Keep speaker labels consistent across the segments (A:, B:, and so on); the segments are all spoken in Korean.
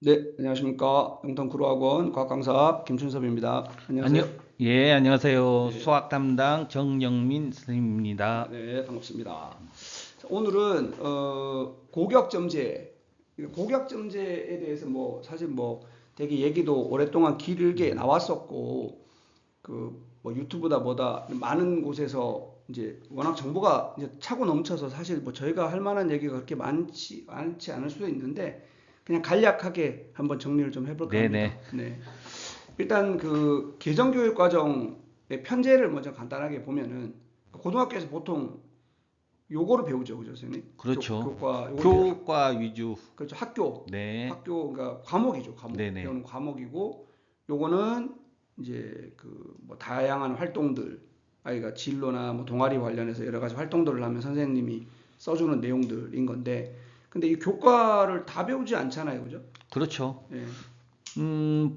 A: 네, 안녕하십니까. 영통구로학원 과학강사 김춘섭입니다. 안녕하세요.
B: 예, 안녕하세요.
A: 네,
B: 수학 담당 정영민 선생님입니다.
A: 네, 반갑습니다. 자, 오늘은 고격점제, 고격점제에 대해서 뭐 사실 뭐 되게 얘기도 오랫동안 길게 나왔었고 그 뭐 유튜브다 뭐다 많은 곳에서 이제 워낙 정보가 이제 차고 넘쳐서 사실 뭐 저희가 할 만한 얘기가 그렇게 많지 않을 수도 있는데 그냥 간략하게 한번 정리를 좀 해볼까 합니다.
B: 네네.
A: 네. 일단 그 개정교육 과정의 편제를 먼저 간단하게 보면은 고등학교에서 보통 요거를 배우죠, 그죠, 선생님?
B: 그렇죠.
A: 교과 요거 이제
B: 교과 위주.
A: 그렇죠, 학교
B: 네.
A: 학교 그러니까 과목이죠, 과목
B: 네네.
A: 배우는 과목이고 요거는 이제 그 뭐 다양한 활동들 아이가 진로나 뭐 동아리 관련해서 여러 가지 활동들을 하면 선생님이 써주는 내용들인 건데 근데 이 교과를 다 배우지 않잖아요, 그죠?
B: 그렇죠.
A: 예,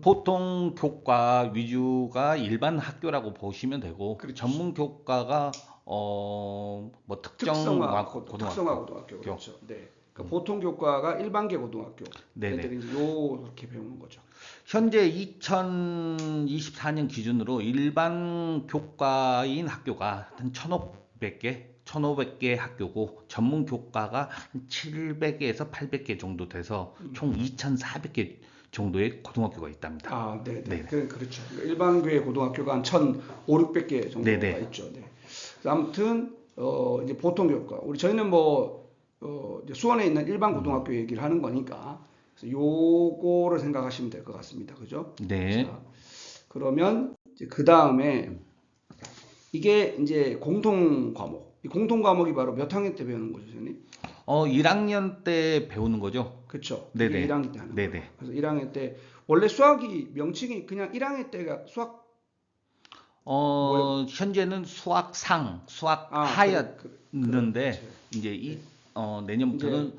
B: 보통 교과 위주가 일반 학교라고 보시면 되고,
A: 그렇죠.
B: 전문 교과가, 뭐 특정
A: 특성화
B: 고등학교.
A: 고등학교
B: 교.
A: 그렇죠. 네. 그러니까 보통 교과가 일반계 고등학교
B: 네네.
A: 애들이 이제 요렇게 배우는 거죠.
B: 현재 2024년 기준으로 일반 교과인 학교가 한 1,500개 학교고 전문 교과가 한 700개에서 800개 정도 돼서 총 2,400개 정도의 고등학교가 있답니다.
A: 아, 네, 네.
B: 네네.
A: 그렇죠. 그러니까 일반계 고등학교가 한 1,500~600개 정도가
B: 네네.
A: 있죠. 네. 그래서 아무튼 이제 보통 교과 우리 저희는 뭐 이제 수원에 있는 일반 고등학교 얘기를 하는 거니까 그래서 요거를 생각하시면 될 것 같습니다. 그죠?
B: 네.
A: 자, 그러면 이제 그 다음에 이게 이제 공통 과목. 이 공통 과목이 바로 몇 학년 때 배우는 거죠, 선생님?
B: 1학년 때 배우는 거죠?
A: 그쵸. 이게
B: 네네.
A: 1학년 때 하는 거예요.
B: 네네.
A: 그래서 1학년 때 원래 수학이 명칭이 그냥 1학년 때가 수학 뭐예요?
B: 현재는
A: 아, 그래,
B: 수학하였는데,
A: 그렇지.
B: 이제
A: 네. 이제
B: 내년부터는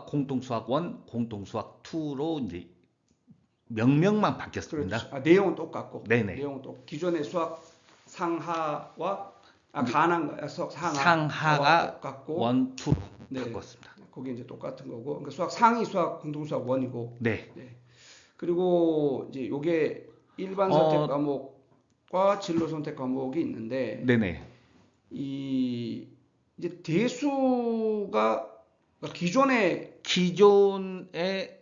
B: 공동수학 1, 공동수학 2로 이제 명명만
A: 그렇죠.
B: 바뀌었습니다.
A: 아, 내용은 똑같고
B: 네네.
A: 내용은 또 기존의 수학 상하와
B: 이제
A: 가능가 수학 상하와
B: 상하가
A: 똑같고
B: 1, 2로
A: 네.
B: 바꿨습니다.
A: 거기 이제 똑같은 거고 그러니까 수학 상위 수학 공동수학 원이고
B: 네.
A: 네. 그리고 이제 요게 일반 선택
B: 어,
A: 과목과 진로 선택 과목이 있는데
B: 네네.
A: 이 이제 대수가 그러니까 기존의
B: 기존의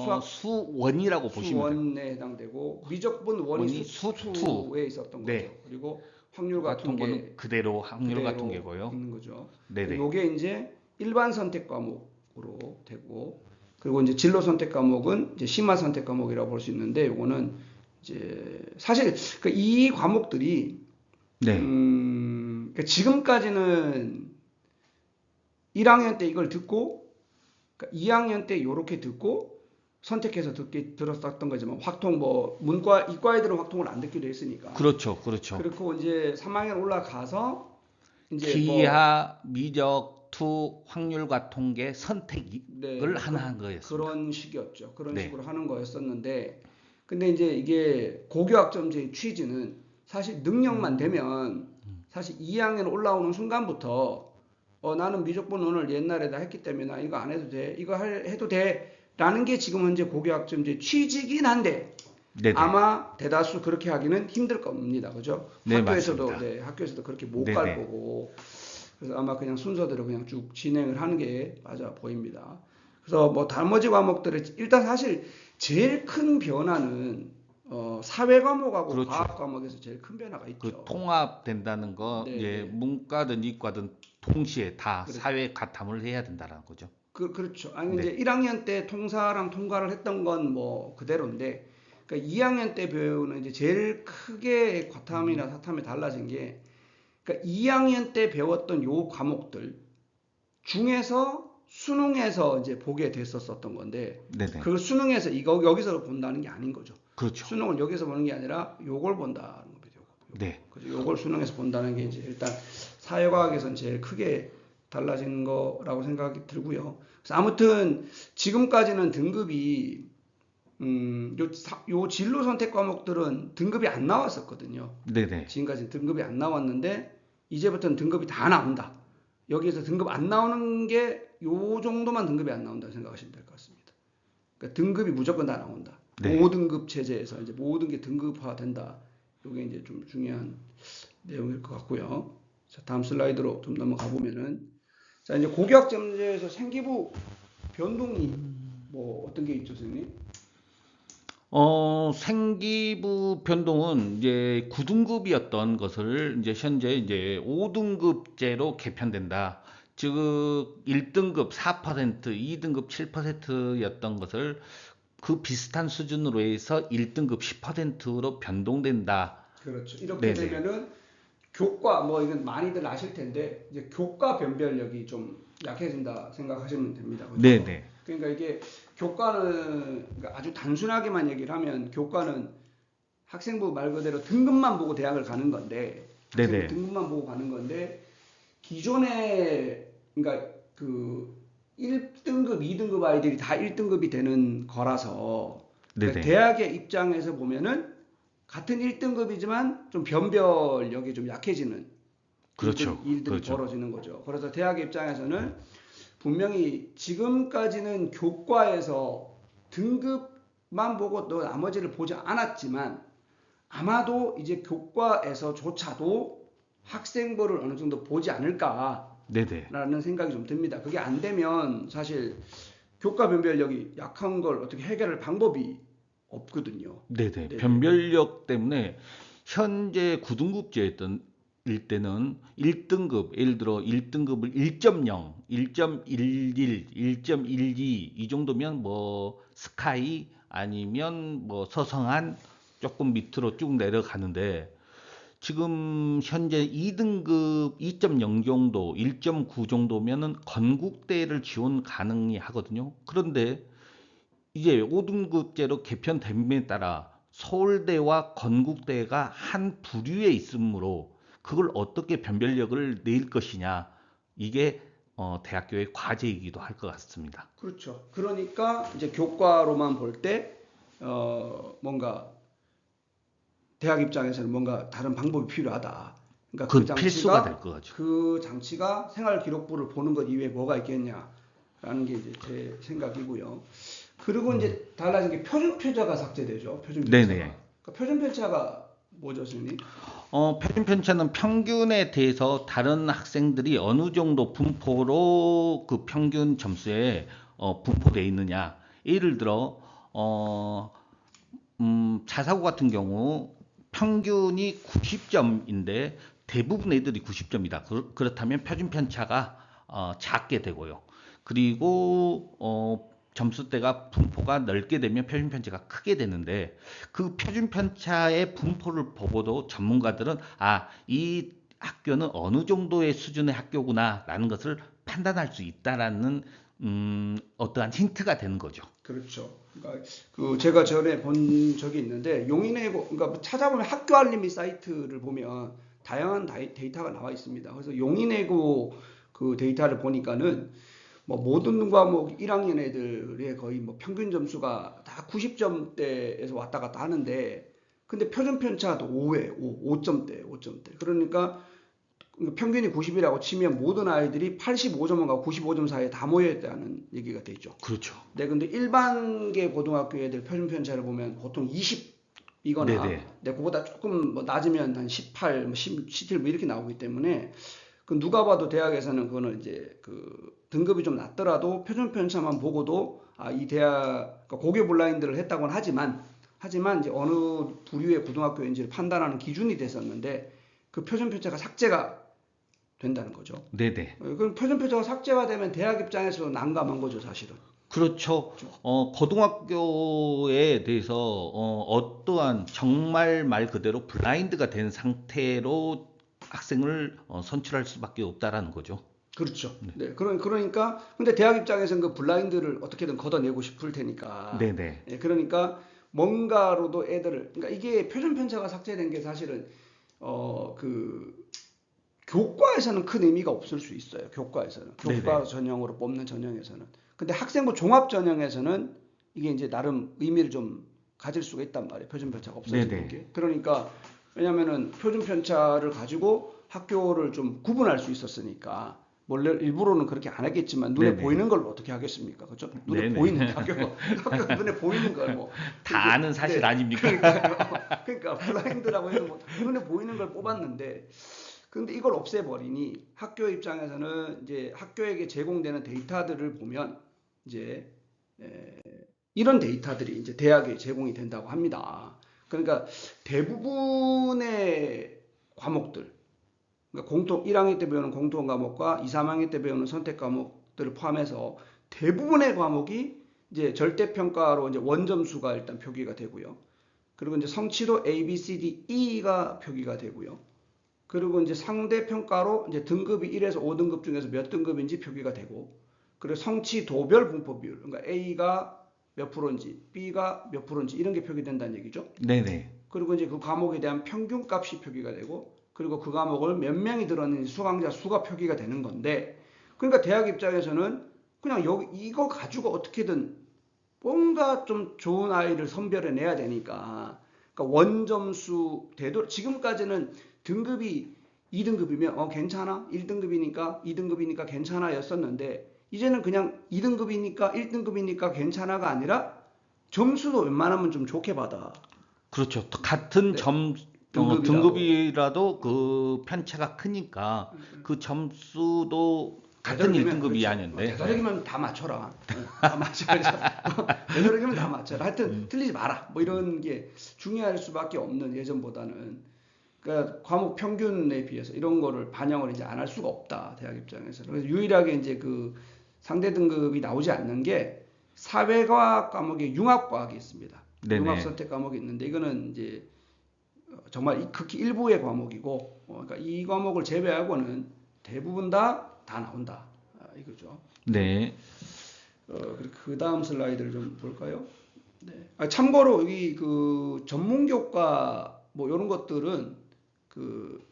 A: 수학
B: 수원이라고 보시면 돼요.
A: 수원에 해당되고 미적분 원이
B: 원이 수2.
A: 수투에 있었던 거죠.
B: 네.
A: 그리고 확률과
B: 같은
A: 통계
B: 거는 그대로 확률과
A: 그대로
B: 통계고요.
A: 있는 거죠.
B: 네네.
A: 요게 이제 일반 선택 과목으로 되고 그리고 이제 진로 선택 과목은 이제 심화 선택 과목이라고 볼 수 있는데 요거는 이제 사실 이 과목들이
B: 네.
A: 그러니까 지금까지는 1학년 때 이걸 듣고 그러니까 2학년 때 요렇게 듣고 선택해서 들었었던 거지만 확통 뭐 문과 이과 애들은 확통을 안 듣기로 했으니까
B: 그렇죠. 그렇죠.
A: 그렇고 이제 3학년 올라가서 이제 뭐
B: 기하, 미적, 투, 확률과 통계
A: 네,
B: 선택을
A: 뭐
B: 하나 한 거였습니다.
A: 그런 식이었죠. 그런
B: 네.
A: 식으로 하는 거였었는데 근데 이제 이게 고교학점제의 취지는 사실 능력만 되면 사실 2학년 올라오는 순간부터 나는 미적분원을 옛날에 다 했기 때문에 나 이거 안 해도 돼. 이거 해도 돼. 라는 게 지금 현재 고교학점제 취지긴 한데
B: 네네.
A: 아마 대다수 그렇게 하기는 힘들 겁니다. 그죠?
B: 네, 맞습니다.
A: 네, 학교에서도 그렇게 못 갈
B: 네네.
A: 거고. 그래서 아마 그냥 순서대로 그냥 쭉 진행을 하는 게 맞아 보입니다. 그래서 뭐 나머지 과목들을 일단 사실 제일 큰 변화는 사회 과목하고
B: 그렇죠.
A: 과학 과목에서 제일 큰 변화가
B: 그
A: 있죠.
B: 통합된다는 거,
A: 네,
B: 이제
A: 네.
B: 문과든 이과든 동시에 다
A: 그렇,
B: 사회 가탐을 해야 된다는 거죠.
A: 그렇죠. 아니 이제
B: 네.
A: 1학년 때 통사랑 통과를 했던 건 뭐 그대로인데 그러니까 2학년 때 배우는 이제 제일 크게 과탐이나 사탐이 달라진 게 그러니까 2학년 때 배웠던 요 과목들 중에서 수능에서 이제 보게 됐었던 건데
B: 네네.
A: 그 수능에서 이거 여기서 본다는 게 아닌 거죠.
B: 그렇죠.
A: 수능을 여기서 보는 게 아니라 요걸 본다는 겁니다. 요거.
B: 네.
A: 그죠? 요걸 수능에서 본다는 게 이제 일단 사회과학에서는 제일 크게 달라진 거라고 생각이 들고요. 그래서 아무튼 지금까지는 등급이 요 진로 선택 과목들은 등급이 안 나왔었거든요.
B: 네네.
A: 지금까지 등급이 안 나왔는데 이제부터는 등급이 다 나온다. 여기에서 등급 안 나오는 게 요 정도만 등급이 안 나온다 생각하시면 될 것 같습니다. 그러니까 등급이 무조건 다 나온다.
B: 네.
A: 5등급 체제에서 이제 모든 게 등급화된다. 이게 이제 좀 중요한 내용일 것 같고요. 자, 다음 슬라이드로 좀 넘어가 보면은 자, 이제 고교학점제에서 생기부 변동이 뭐 어떤 게 있죠, 선생님?
B: 생기부 변동은 이제 9등급이었던 것을 이제 현재 이제 5등급제로 개편된다. 즉 1등급 4%, 2등급 7%였던 것을 그 비슷한 수준으로 해서 1등급 10%로 변동된다.
A: 그렇죠. 이렇게
B: 네네.
A: 되면은 교과 뭐 이건 많이들 아실 텐데 이제 교과 변별력이 좀 약해진다 생각하시면 됩니다. 그죠?
B: 네네.
A: 그러니까 이게 교과는 그러니까 아주 단순하게만 얘기를 하면 교과는 학생부 말 그대로 등급만 보고 대학을 가는 건데 학생부
B: 네네.
A: 등급만 보고 가는 건데 기존에 그러니까 그 1등급, 2등급 아이들이 다 1등급이 되는 거라서 그러니까
B: 네네.
A: 대학의 입장에서 보면은 같은 1등급이지만 좀 변별력이 좀 약해지는
B: 그렇죠.
A: 일들이
B: 그렇죠.
A: 벌어지는 거죠. 그래서 대학의 입장에서는 분명히 지금까지는 교과에서 등급만 보고 또 나머지를 보지 않았지만 아마도 이제 교과에서조차도 학생부를 어느 정도 보지 않을까라는
B: 네네.
A: 생각이 좀 듭니다. 그게 안 되면 사실 교과 변별력이 약한 걸 어떻게 해결할 방법이 없거든요.
B: 네네.
A: 네네.
B: 변별력 때문에 현재 9등급제였던 일 때는 1등급, 예를 들어 1등급을 1.0, 1.11, 1.12 이 정도면 뭐 스카이 아니면 뭐 서성한 조금 밑으로 쭉 내려가는데 지금 현재 2등급 2.0 정도, 1.9 정도면은 건국대를 지원 가능히 하거든요. 그런데 이제 5등급제로 개편됨에 따라 서울대와 건국대가 한 부류에 있으므로 그걸 어떻게 변별력을 낼 것이냐 이게 대학교의 과제이기도 할 것 같습니다.
A: 그렇죠. 그러니까 이제 교과로만 볼 때 뭔가 대학 입장에서는 뭔가 다른 방법이 필요하다. 그러니까
B: 그 필수가 될 거죠.
A: 그 장치가 생활 기록부를 보는 것 이외에 뭐가 있겠냐라는 게 이제 제 생각이고요. 그리고 이제 달라진 게 표준 편차가 삭제되죠. 표준 편차가.
B: 네네.
A: 그러니까 표준 편차가 뭐죠, 선생님?
B: 표준 편차는 평균에 대해서 다른 학생들이 어느 정도 분포로 그 평균 점수에 분포되어 있느냐. 예를 들어 자사고 같은 경우 평균이 90점인데 대부분 애들이 90점이다. 그렇다면 표준 편차가 작게 되고요. 그리고 점수대가 분포가 넓게 되면 표준 편차가 크게 되는데 그 표준 편차의 분포를 보고도 전문가들은 이 학교는 어느 정도의 수준의 학교구나라는 것을 판단할 수 있다라는 어떠한 힌트가 되는 거죠.
A: 그렇죠. 그러니까 그 제가 전에 본 적이 있는데 용인외고 그러니까 찾아보면 학교 알림이 사이트를 보면 다양한 데이터가 나와 있습니다. 그래서 용인외고 그 데이터를 보니까는 뭐 모든 과목 1학년 애들의 거의 뭐 평균 점수가 다 90점대에서 왔다 갔다 하는데 근데 표준 편차도 5회, 5점대, 5점대. 그러니까 평균이 90이라고 치면 모든 아이들이 85점과 95점 사이에 다 모여 있다는 얘기가 되죠.
B: 그렇죠.
A: 네, 근데 일반계 고등학교 애들 표준 편차를 보면 보통 20이거나
B: 네네.
A: 네, 그보다 조금 뭐 낮으면 한 18, 뭐 17, 뭐 이렇게 나오기 때문에 그 누가 봐도 대학에서는 그거는 이제 그 등급이 좀 낮더라도 표준 편차만 보고도 이 대학 그러니까 고교 블라인드를 했다고는 하지만 이제 어느 부류의 고등학교인지를 판단하는 기준이 됐었는데 그 표준 편차가 삭제가 된다는 거죠.
B: 네네.
A: 그럼 표준 편차가 삭제가 되면 대학 입장에서도 난감한 거죠, 사실은.
B: 그렇죠. 고등학교에 대해서 어떠한 정말 말 그대로 블라인드가 된 상태로 학생을 선출할 수밖에 없다라는 거죠.
A: 그렇죠. 네. 그러니까, 근데 대학 입장에서는 그 블라인드를 어떻게든 걷어내고 싶을 테니까.
B: 네네.
A: 예, 그러니까 뭔가로도 애들을, 그러니까 이게 표준 편차가 삭제된 게 사실은, 그, 교과에서는 큰 의미가 없을 수 있어요. 교과에서는. 교과
B: 네네.
A: 전형으로 뽑는 전형에서는. 근데 학생부 종합 전형에서는 이게 이제 나름 의미를 좀 가질 수가 있단 말이에요. 표준 편차가 없어지는
B: 네네.
A: 게. 그러니까, 왜냐면은 표준 편차를 가지고 학교를 좀 구분할 수 있었으니까. 원래 일부러는 그렇게 안 하겠지만 눈에
B: 네네.
A: 보이는 걸 어떻게 하겠습니까? 그렇죠? 눈에
B: 네네.
A: 보이는 학교가 눈에 보이는 걸 뭐
B: 다 아는 사실
A: 네,
B: 아닙니까?
A: 그러니까요. 그러니까 블라인드라고 해서 뭐 눈에 보이는 걸 뽑았는데 근데 이걸 없애버리니 학교 입장에서는 이제 학교에게 제공되는 데이터들을 보면 이제 이런 데이터들이 이제 대학에 제공이 된다고 합니다. 그러니까 대부분의 과목들, 그러니까 공통 1학년 때 배우는 공통 과목과 2, 3학년 때 배우는 선택 과목들을 포함해서 대부분의 과목이 이제 절대 평가로 이제 원점수가 일단 표기가 되고요. 그리고 이제 성취도 A, B, C, D, E가 표기가 되고요. 그리고 이제 상대 평가로 이제 등급이 1에서 5등급 중에서 몇 등급인지 표기가 되고, 그리고 성취도별 분포 비율, 그러니까 A가 몇 프로인지, B가 몇 프로인지 이런 게 표기된다는 얘기죠.
B: 네네.
A: 그리고 이제 그 과목에 대한 평균값이 표기가 되고, 그리고 그 과목을 몇 명이 들었는지 수강자 수가 표기가 되는 건데, 그러니까 대학 입장에서는 그냥 여기 이거 가지고 어떻게든 뭔가 좀 좋은 아이를 선별해내야 되니까, 그러니까 원점수 지금까지는 등급이 2등급이면 괜찮아, 1등급이니까 2등급이니까 괜찮아 였었는데, 이제는 그냥 2등급이니까 1등급이니까 괜찮아가 아니라 점수도 웬만하면 좀 좋게 받아.
B: 그렇죠. 같은
A: 네, 등급이라도.
B: 등급이라도 그 편차가 크니까 그 점수도 같은
A: 되도록이면
B: 1등급이
A: 그렇죠.
B: 아닌데.
A: 되도록이면 다 맞춰라. 다 맞춰야죠. 되도록이면 다 맞춰라. 하여튼 틀리지 마라. 뭐 이런 게 중요할 수밖에 없는 예전보다는. 그러니까 과목 평균에 비해서 이런 거를 반영을 이제 안 할 수가 없다. 대학 입장에서. 그래서 유일하게 이제 그 상대 등급이 나오지 않는 게 사회과학 과목에 융합과학이 있습니다.
B: 네네.
A: 융합 선택 과목이 있는데 이거는 이제 정말 극히 일부의 과목이고, 그러니까 이 과목을 제외하고는 대부분 다 나온다. 이거죠.
B: 네.
A: 그리고 그 다음 슬라이드를 좀 볼까요? 네. 참고로 여기 그 전문교과 뭐 이런 것들은 그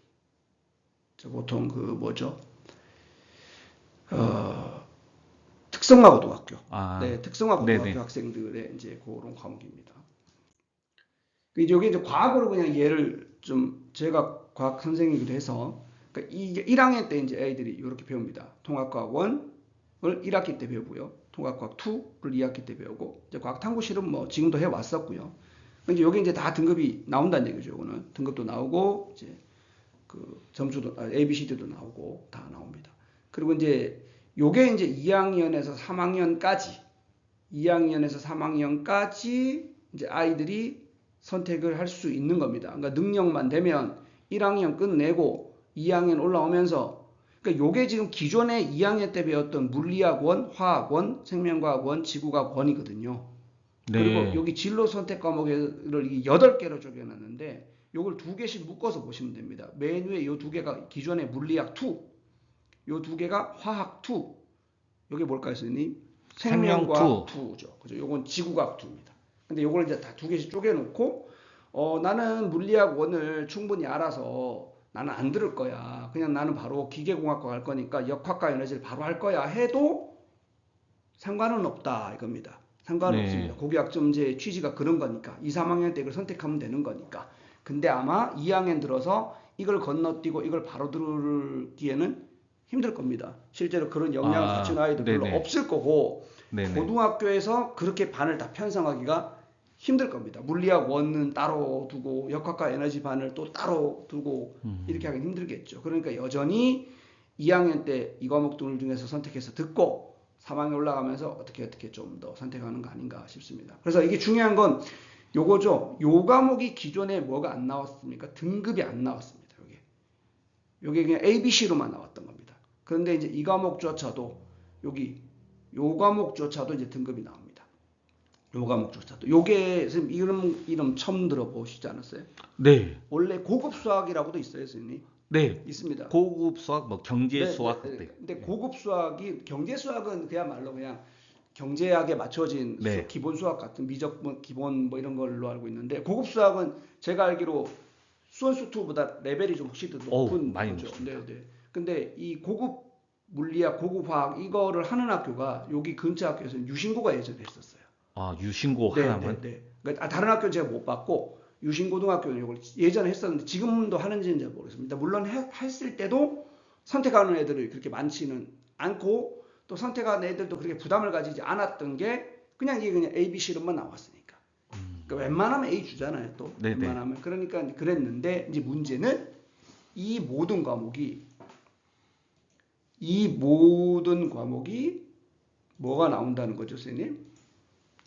A: 보통 그 뭐죠? 어, 특성화고등학교.
B: 아,
A: 네, 특성화고등학교
B: 네네.
A: 학생들의 이제 그런 과목입니다. 이게 이제 과학으로 그냥 예를 좀 제가 과학 선생이기도 해서 그러니까 이게 1학년 때 이제 애들이 이렇게 배웁니다. 통합과학 1을 1학기 때 배우고요. 통합과학 2를 2학기 때 배우고 이제 과학 탐구 실은 뭐 지금도 해 왔었고요. 이제 요게 이제 다 등급이 나온다는 얘기죠. 요거는 등급도 나오고 이제 그 점수도 ABCD도 나오고 다 나옵니다. 그리고 이제 요게 이제 2학년에서 3학년까지 이제 아이들이 선택을 할 수 있는 겁니다. 그러니까 능력만 되면 1학년 끝내고 2학년 올라오면서 그러니까 요게 지금 기존에 2학년 때 배웠던 물리학원, 화학원, 생명과학원, 지구과학원이거든요. 그리고
B: 네.
A: 여기 진로 선택 과목을 8개로 쪼개놨는데 요걸 2개씩 묶어서 보시면 됩니다. 맨 위에 요 2개가 기존의 물리학 2, 요 2개가 화학 2, 요게 뭘까요, 선생님?
B: 생명
A: 생명과학
B: 2.
A: 2죠. 그죠? 요건 지구과학 2입니다. 근데 요걸 이제 다 2개씩 쪼개놓고 나는 물리학 1을 충분히 알아서 나는 안 들을 거야. 그냥 나는 바로 기계공학과 갈 거니까 역학과 에너지를 바로 할 거야 해도 상관은 없다 이겁니다. 상관은 없습니다.
B: 네.
A: 고교학점제의 취지가 그런 거니까 2, 3학년 때 이걸 선택하면 되는 거니까. 근데 아마 2학년 들어서 이걸 건너뛰고 이걸 바로 들기에는 힘들 겁니다. 실제로 그런 역량을 갖춘
B: 아,
A: 아이도 별로
B: 네네.
A: 없을 거고
B: 네네.
A: 고등학교에서 그렇게 반을 다 편성하기가 힘들 겁니다. 물리학 원은 따로 두고 역학과 에너지 반을 또 따로 두고 이렇게 하긴 힘들겠죠. 그러니까 여전히 2학년 때 이 과목들 중에서 선택해서 듣고 3학년 올라가면서 어떻게 좀 더 선택하는 거 아닌가 싶습니다. 그래서 이게 중요한 건 요거죠. 요 과목이 기존에 뭐가 안 나왔습니까? 등급이 안 나왔습니다. 요게 그냥 ABC로만 나왔던 겁니다. 그런데 이제 이 과목조차도 여기 요 과목조차도 이제 등급이 나옵니다. 요 과목조차도. 요게 선생님 이름 처음 들어보시지 않았어요?
B: 네.
A: 원래 고급 수학이라고도 있어요, 선생님.
B: 네.
A: 있습니다.
B: 고급 수학, 뭐 경제
A: 네,
B: 수학
A: 네, 네.
B: 그때.
A: 근데 고급 수학이 경제 수학은 그야말로 그냥 경제학에 맞춰진
B: 네.
A: 기본 수학 같은 미적 뭐 기본 뭐 이런 걸로 알고 있는데 고급 수학은 제가 알기로 수원수 2보다 레벨이 좀 확실히 더
B: 어우,
A: 높은
B: 많이
A: 거죠.
B: 높습니다.
A: 네, 네. 근데 이 고급 물리학, 고급 화학 이거를 하는 학교가 여기 근처 학교에서는 유신고가 예전에 했었어요.
B: 아, 유신고
A: 네,
B: 하나만.
A: 네, 네. 그러니까 다른 학교는 제가 못 봤고 유신고등학교는 이걸 예전에 했었는데 지금도 하는지는 잘 모르겠습니다. 물론 했을 때도 선택하는 애들이 그렇게 많지는 않고 또 선택하는 애들도 그렇게 부담을 가지지 않았던 게 그냥 이게 그냥 A, B 실험만 나왔으니까. 그러니까 웬만하면 A 주잖아요. 또
B: 네네.
A: 웬만하면 그러니까 그랬는데 이제 문제는 이 모든 과목이 뭐가 나온다는 거죠, 선생님?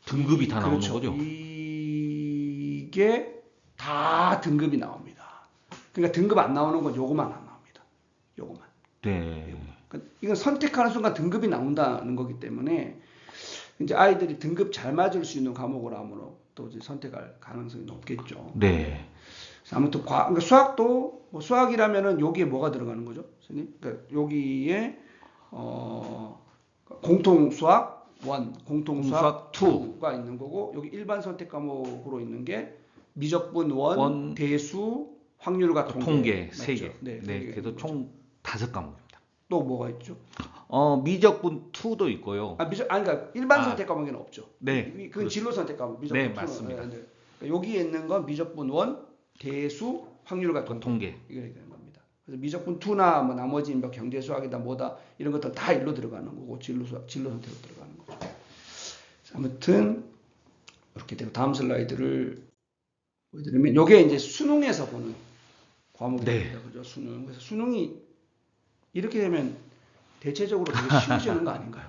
B: 등급이 다 나오는
A: 그렇죠.
B: 거죠.
A: 이게 다 등급이 나옵니다. 그러니까 등급 안 나오는 건 요거만 안 나옵니다. 요거만.
B: 네.
A: 그러니까 이건 선택하는 순간 등급이 나온다는 거기 때문에 이제 아이들이 등급 잘 맞을 수 있는 과목을 아무로 또 이제 선택할 가능성이 높겠죠.
B: 네.
A: 아무튼 그러니까 수학도 뭐 수학이라면은 여기에 뭐가 들어가는 거죠, 선생님? 그러니까 여기에 공통 수학 1, 공통 수학 2가 있는 거고 여기 일반 선택 과목으로 있는 게 미적분 1, 대수, 확률과
B: 통계
A: 맞죠?
B: 3개.
A: 네,
B: 네. 그래서 총 5과목입니다.
A: 또 뭐가 있죠?
B: 미적분 2도 있고요.
A: 그러니까 일반 선택 과목에는 없죠.
B: 네.
A: 그건
B: 그렇죠.
A: 진로 선택 과목. 미적분
B: 네,
A: 2는.
B: 맞습니다.
A: 그러니까 여기에 있는 건 미적분 1, 대수, 확률과
B: 통계.
A: 이게 되는 겁니다. 그래서 미적분 2나 뭐 나머지 뭐 경제 수학이다 뭐다 이런 것들 다 일로 들어가는 거고 진로 선택으로 들어가는 거죠. 아무튼 이렇게 되고 다음 슬라이드를 보여드리면 이게 이제 수능에서 보는 과목입니다. 그죠? 수능. 그래서 수능이 이렇게 되면 대체적으로 되게 쉬워지는 거 아닌가요?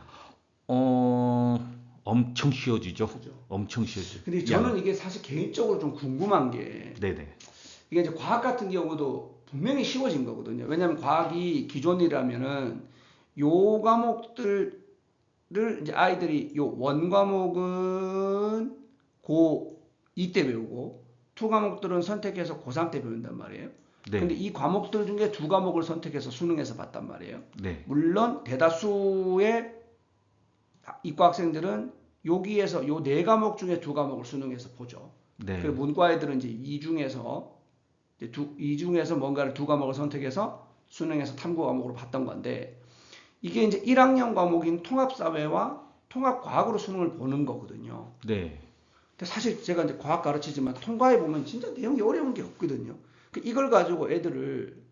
B: 엄청 쉬워지죠.
A: 그죠?
B: 엄청 쉬워지죠.
A: 근데 저는 이게 사실 개인적으로 좀 궁금한 게
B: 네네.
A: 이게 이제 과학 같은 경우도 분명히 쉬워진 거거든요. 왜냐하면 과학이 기존이라면은 요 과목들을 이제 아이들이 요 원 과목은 고2 때 배우고 투 과목들은 선택해서 고3 때 배운단 말이에요.
B: 네.
A: 근데 이 과목들 중에 두 과목을 선택해서 수능에서 봤단 말이에요.
B: 네.
A: 물론 대다수의 이과 학생들은 여기에서 요 네 과목 중에 두 과목을 수능에서 보죠.
B: 네.
A: 그리고 문과 애들은 이제 이 중에서 뭔가를 두 과목을 선택해서 수능에서 탐구 과목으로 봤던 건데 이게 이제 1학년 과목인 통합사회와 통합과학으로 수능을 보는 거거든요.
B: 네.
A: 근데 사실 제가 이제 과학 가르치지만 통과해 보면 진짜 내용이 어려운 게 없거든요. 이걸 가지고 애들을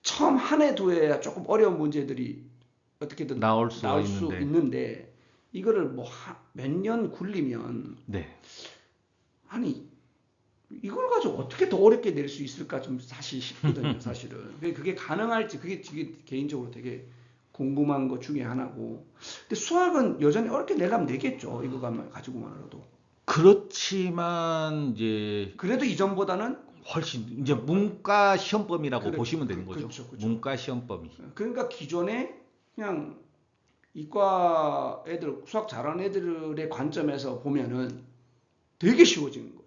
A: 처음 한 해 두 해야 조금 어려운 문제들이 어떻게든
B: 나올 수
A: 있는데 이거를 뭐 몇 년 굴리면
B: 네.
A: 아니 이걸 가지고 어떻게 더 어렵게 낼 수 있을까 좀 사실 싶거든요. 사실은 그게 가능할지 그게 개인적으로 되게 궁금한 것 중에 하나고. 근데 수학은 여전히 어렵게 내려면 되겠죠. 이거 가지고만 하라도.
B: 그렇지만 이제
A: 그래도 이전보다는
B: 훨씬 이제 문과 시험범위라고
A: 그래,
B: 보시면 되는 거죠.
A: 그렇죠.
B: 문과 시험범위.
A: 그러니까 기존에 그냥 이과 애들 수학 잘하는 애들의 관점에서 보면은 되게 쉬워지는 거죠.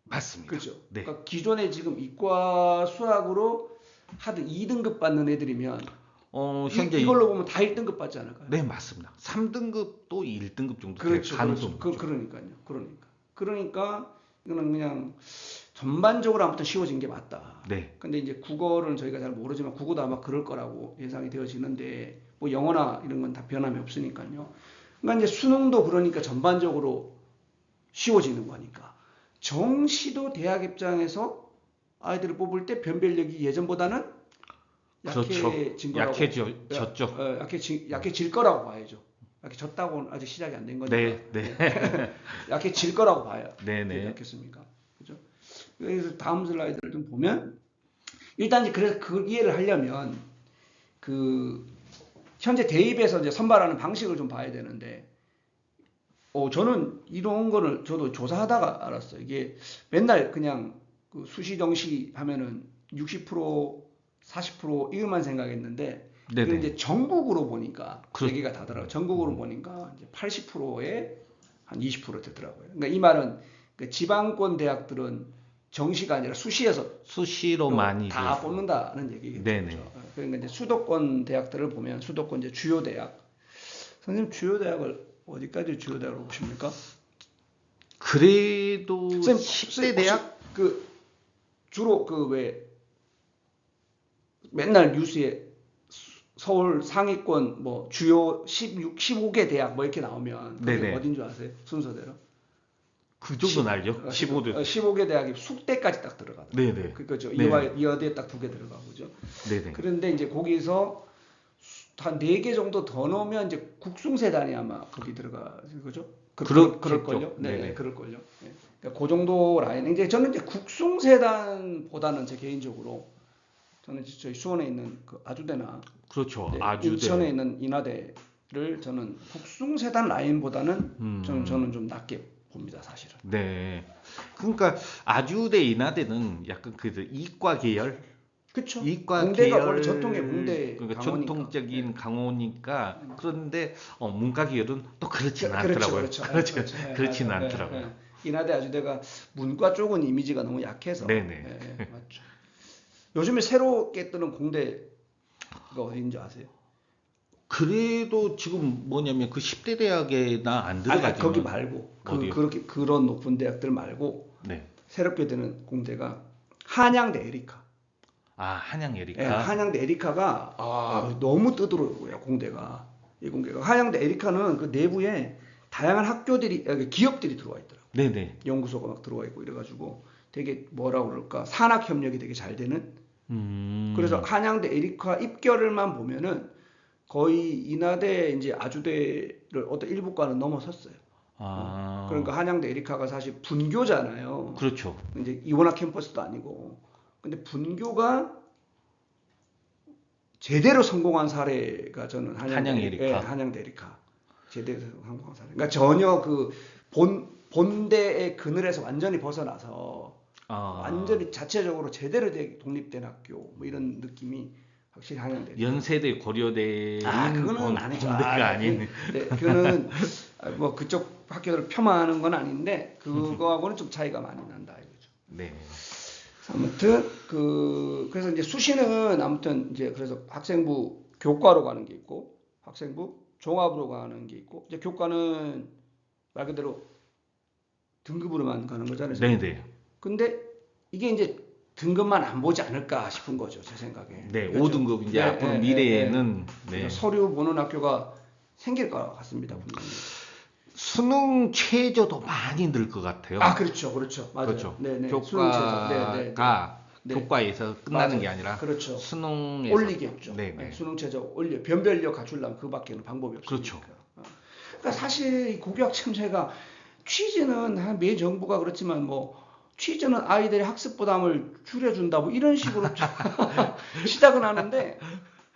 B: 맞습니다.
A: 그렇죠.
B: 네.
A: 그러니까 기존에 지금 이과 수학으로 하드 2등급 받는 애들이면
B: 현재
A: 이걸로 보면 다 1등급 받지 않을까요?
B: 네, 맞습니다. 3등급도 1등급 정도 될
A: 그렇죠.
B: 가능성이
A: 그렇죠.
B: 있죠.
A: 그러니까 이거는 그냥 전반적으로 아무튼 쉬워진 게 맞다.
B: 네.
A: 근데 이제 국어는 저희가 잘 모르지만 국어도 아마 그럴 거라고 예상이 되어지는데 뭐 영어나 이런 건 다 변함이 없으니까요. 그러니까 이제 수능도 그러니까 전반적으로 쉬워지는 거니까. 정시도 대학 입장에서 아이들을 뽑을 때 변별력이 예전보다는 약해진 거라고.
B: 약해졌죠.
A: 약해질 거라고 봐야죠. 약해졌다고는 아직 시작이 안 된 거니까.
B: 네.
A: 약해질 거라고 봐야.
B: 네네.
A: 약했습니까? 그죠? 그래서 다음 슬라이드를 좀 보면 일단 이제 그래서 그 이해를 하려면 그 현재 대입에서 이제 선발하는 방식을 좀 봐야 되는데 저는 이런 거를 저도 조사하다가 알았어요. 이게 맨날 그냥 그 수시 정시 하면은 60% 40% 이것만 생각했는데 이걸 이제 전국으로 보니까 얘기가 다르더라고요. 전국으로 보니까 이제 80%에 한 20% 되더라고요. 그러니까 이 말은 그 지방권 대학들은 정시가 아니라
B: 수시로 많이
A: 다 뽑는다는 얘기겠죠.
B: 네네.
A: 그러니까 이제 수도권 대학들을 보면 수도권 이제 주요 대학. 선생님 주요 대학을 어디까지 주요 대학으로 보십니까?
B: 그래도 10대 대학
A: 그 주로 그 왜 맨날 뉴스에 서울 상위권 뭐 주요 15개 대학 뭐 이렇게 나오면 그게 어딘 줄 아세요? 순서대로?
B: 그 정도는 알죠. 15대.
A: 15개 대학이 숙대까지 딱 들어가더라고요.
B: 네네.
A: 그거죠.
B: 네.
A: 이화대 딱 2개 들어가고 그죠.
B: 네네.
A: 그런데 이제 거기서 한 4개 정도 더 넣으면 이제 국숭세단이 아마 거기 들어가는 거죠. 그럴걸요. 네,
B: 네네.
A: 그럴걸요. 네. 그러니까 그 정도 라인. 이제 저는 이제 국숭세단보다는 제 개인적으로 저는 저희 수원에 있는 그 아주대나
B: 그렇죠.
A: 네,
B: 아주대.
A: 인천에 있는 인하대를 저는 국숭세단 라인보다는 저는 좀 낮게 봅니다, 사실은.
B: 네. 그러니까 아주대 인하대는 약간 그 이과 계열,
A: 그렇죠.
B: 이과
A: 공대가
B: 계열,
A: 원래 전통의 공대
B: 그러니까
A: 강호니까.
B: 전통적인
A: 네.
B: 강호니까 그런데 문과 계열은 또 그렇지는
A: 그렇죠,
B: 않더라고요.
A: 그렇죠.
B: 그렇죠.
A: 그렇죠. 예,
B: 그렇지는
A: 맞아요. 예,
B: 않더라고요.
A: 예. 인하대 아주대가 문과 쪽은 이미지가 너무 약해서.
B: 네네.
A: 예, 맞죠. 요즘에 새롭게 뜨는 공대가 어딘지 아세요?
B: 그래도 지금 뭐냐면 그 10대 대학에나 안
A: 아니,
B: 들어가지만
A: 거기 말고
B: 어디요?
A: 그렇게 그런 높은 대학들 말고
B: 네.
A: 새롭게 뜨는 공대가 한양대 에리카.
B: 한양
A: 예,
B: 에리카.
A: 한양대 에리카가 너무 뜨더라고요, 공대가. 이 공대가 한양대 에리카는 그 내부에 다양한 학교들이 기업들이 들어와 있더라고요.
B: 네네.
A: 연구소가 막 들어와 있고 이래가지고 되게 뭐라 그럴까 산학 협력이 되게 잘 되는. 그래서 한양대 에리카 입결을만 보면은 거의 인하대 이제 아주대를 어떤 일부과는 넘어섰어요. 그러니까 한양대 에리카가 사실 분교잖아요.
B: 그렇죠.
A: 이제 이원학 캠퍼스도 아니고. 근데 분교가 제대로 성공한 사례가 저는
B: 한양 에리카.
A: 예, 한양대 에리카 제대로 성공한 사례. 그러니까 전혀 그 본대의 그늘에서 완전히 벗어나서 완전히 자체적으로 제대로 독립된 학교 뭐 이런 느낌이 확실히 한양대.
B: 연세대 고려대인
A: 그거는 아니죠.
B: 본대가 아닌.
A: 네, 그거는 뭐 그쪽 학교를 폄하하는 건 아닌데 그거하고는 좀 차이가 많이 난다 이거죠.
B: 네.
A: 아무튼 그래서 이제 수시는 아무튼 이제 그래서 학생부 교과로 가는 게 있고 학생부 종합으로 가는 게 있고 이제 교과는 말 그대로 등급으로만 가는 거잖아요.
B: 네네.
A: 근데 이게 이제 등급만 안 보지 않을까 싶은 거죠, 제 생각에.
B: 네,
A: 그렇죠?
B: 5등급 이제
A: 네,
B: 앞으로
A: 네,
B: 미래에는
A: 네. 서류 보는 학교가 생길 것 같습니다, 분명히.
B: 수능 최저도 많이 늘 것 같아요.
A: 그렇죠, 그렇죠, 맞아요.
B: 그렇죠.
A: 네네.
B: 교과가
A: 네.
B: 교과에서 끝나는
A: 맞아요.
B: 게 아니라
A: 그렇죠.
B: 수능에서
A: 올리겠죠.
B: 네네.
A: 수능 최저 올려 변별력 갖추려면 그밖에는 방법이 없으니까.
B: 그렇죠.
A: 그러니까 사실 이 고교학 첨세가 취지는 매 정부가 그렇지만 뭐 취지는 아이들의 학습 부담을 줄여준다 뭐 이런 식으로 시작은 하는데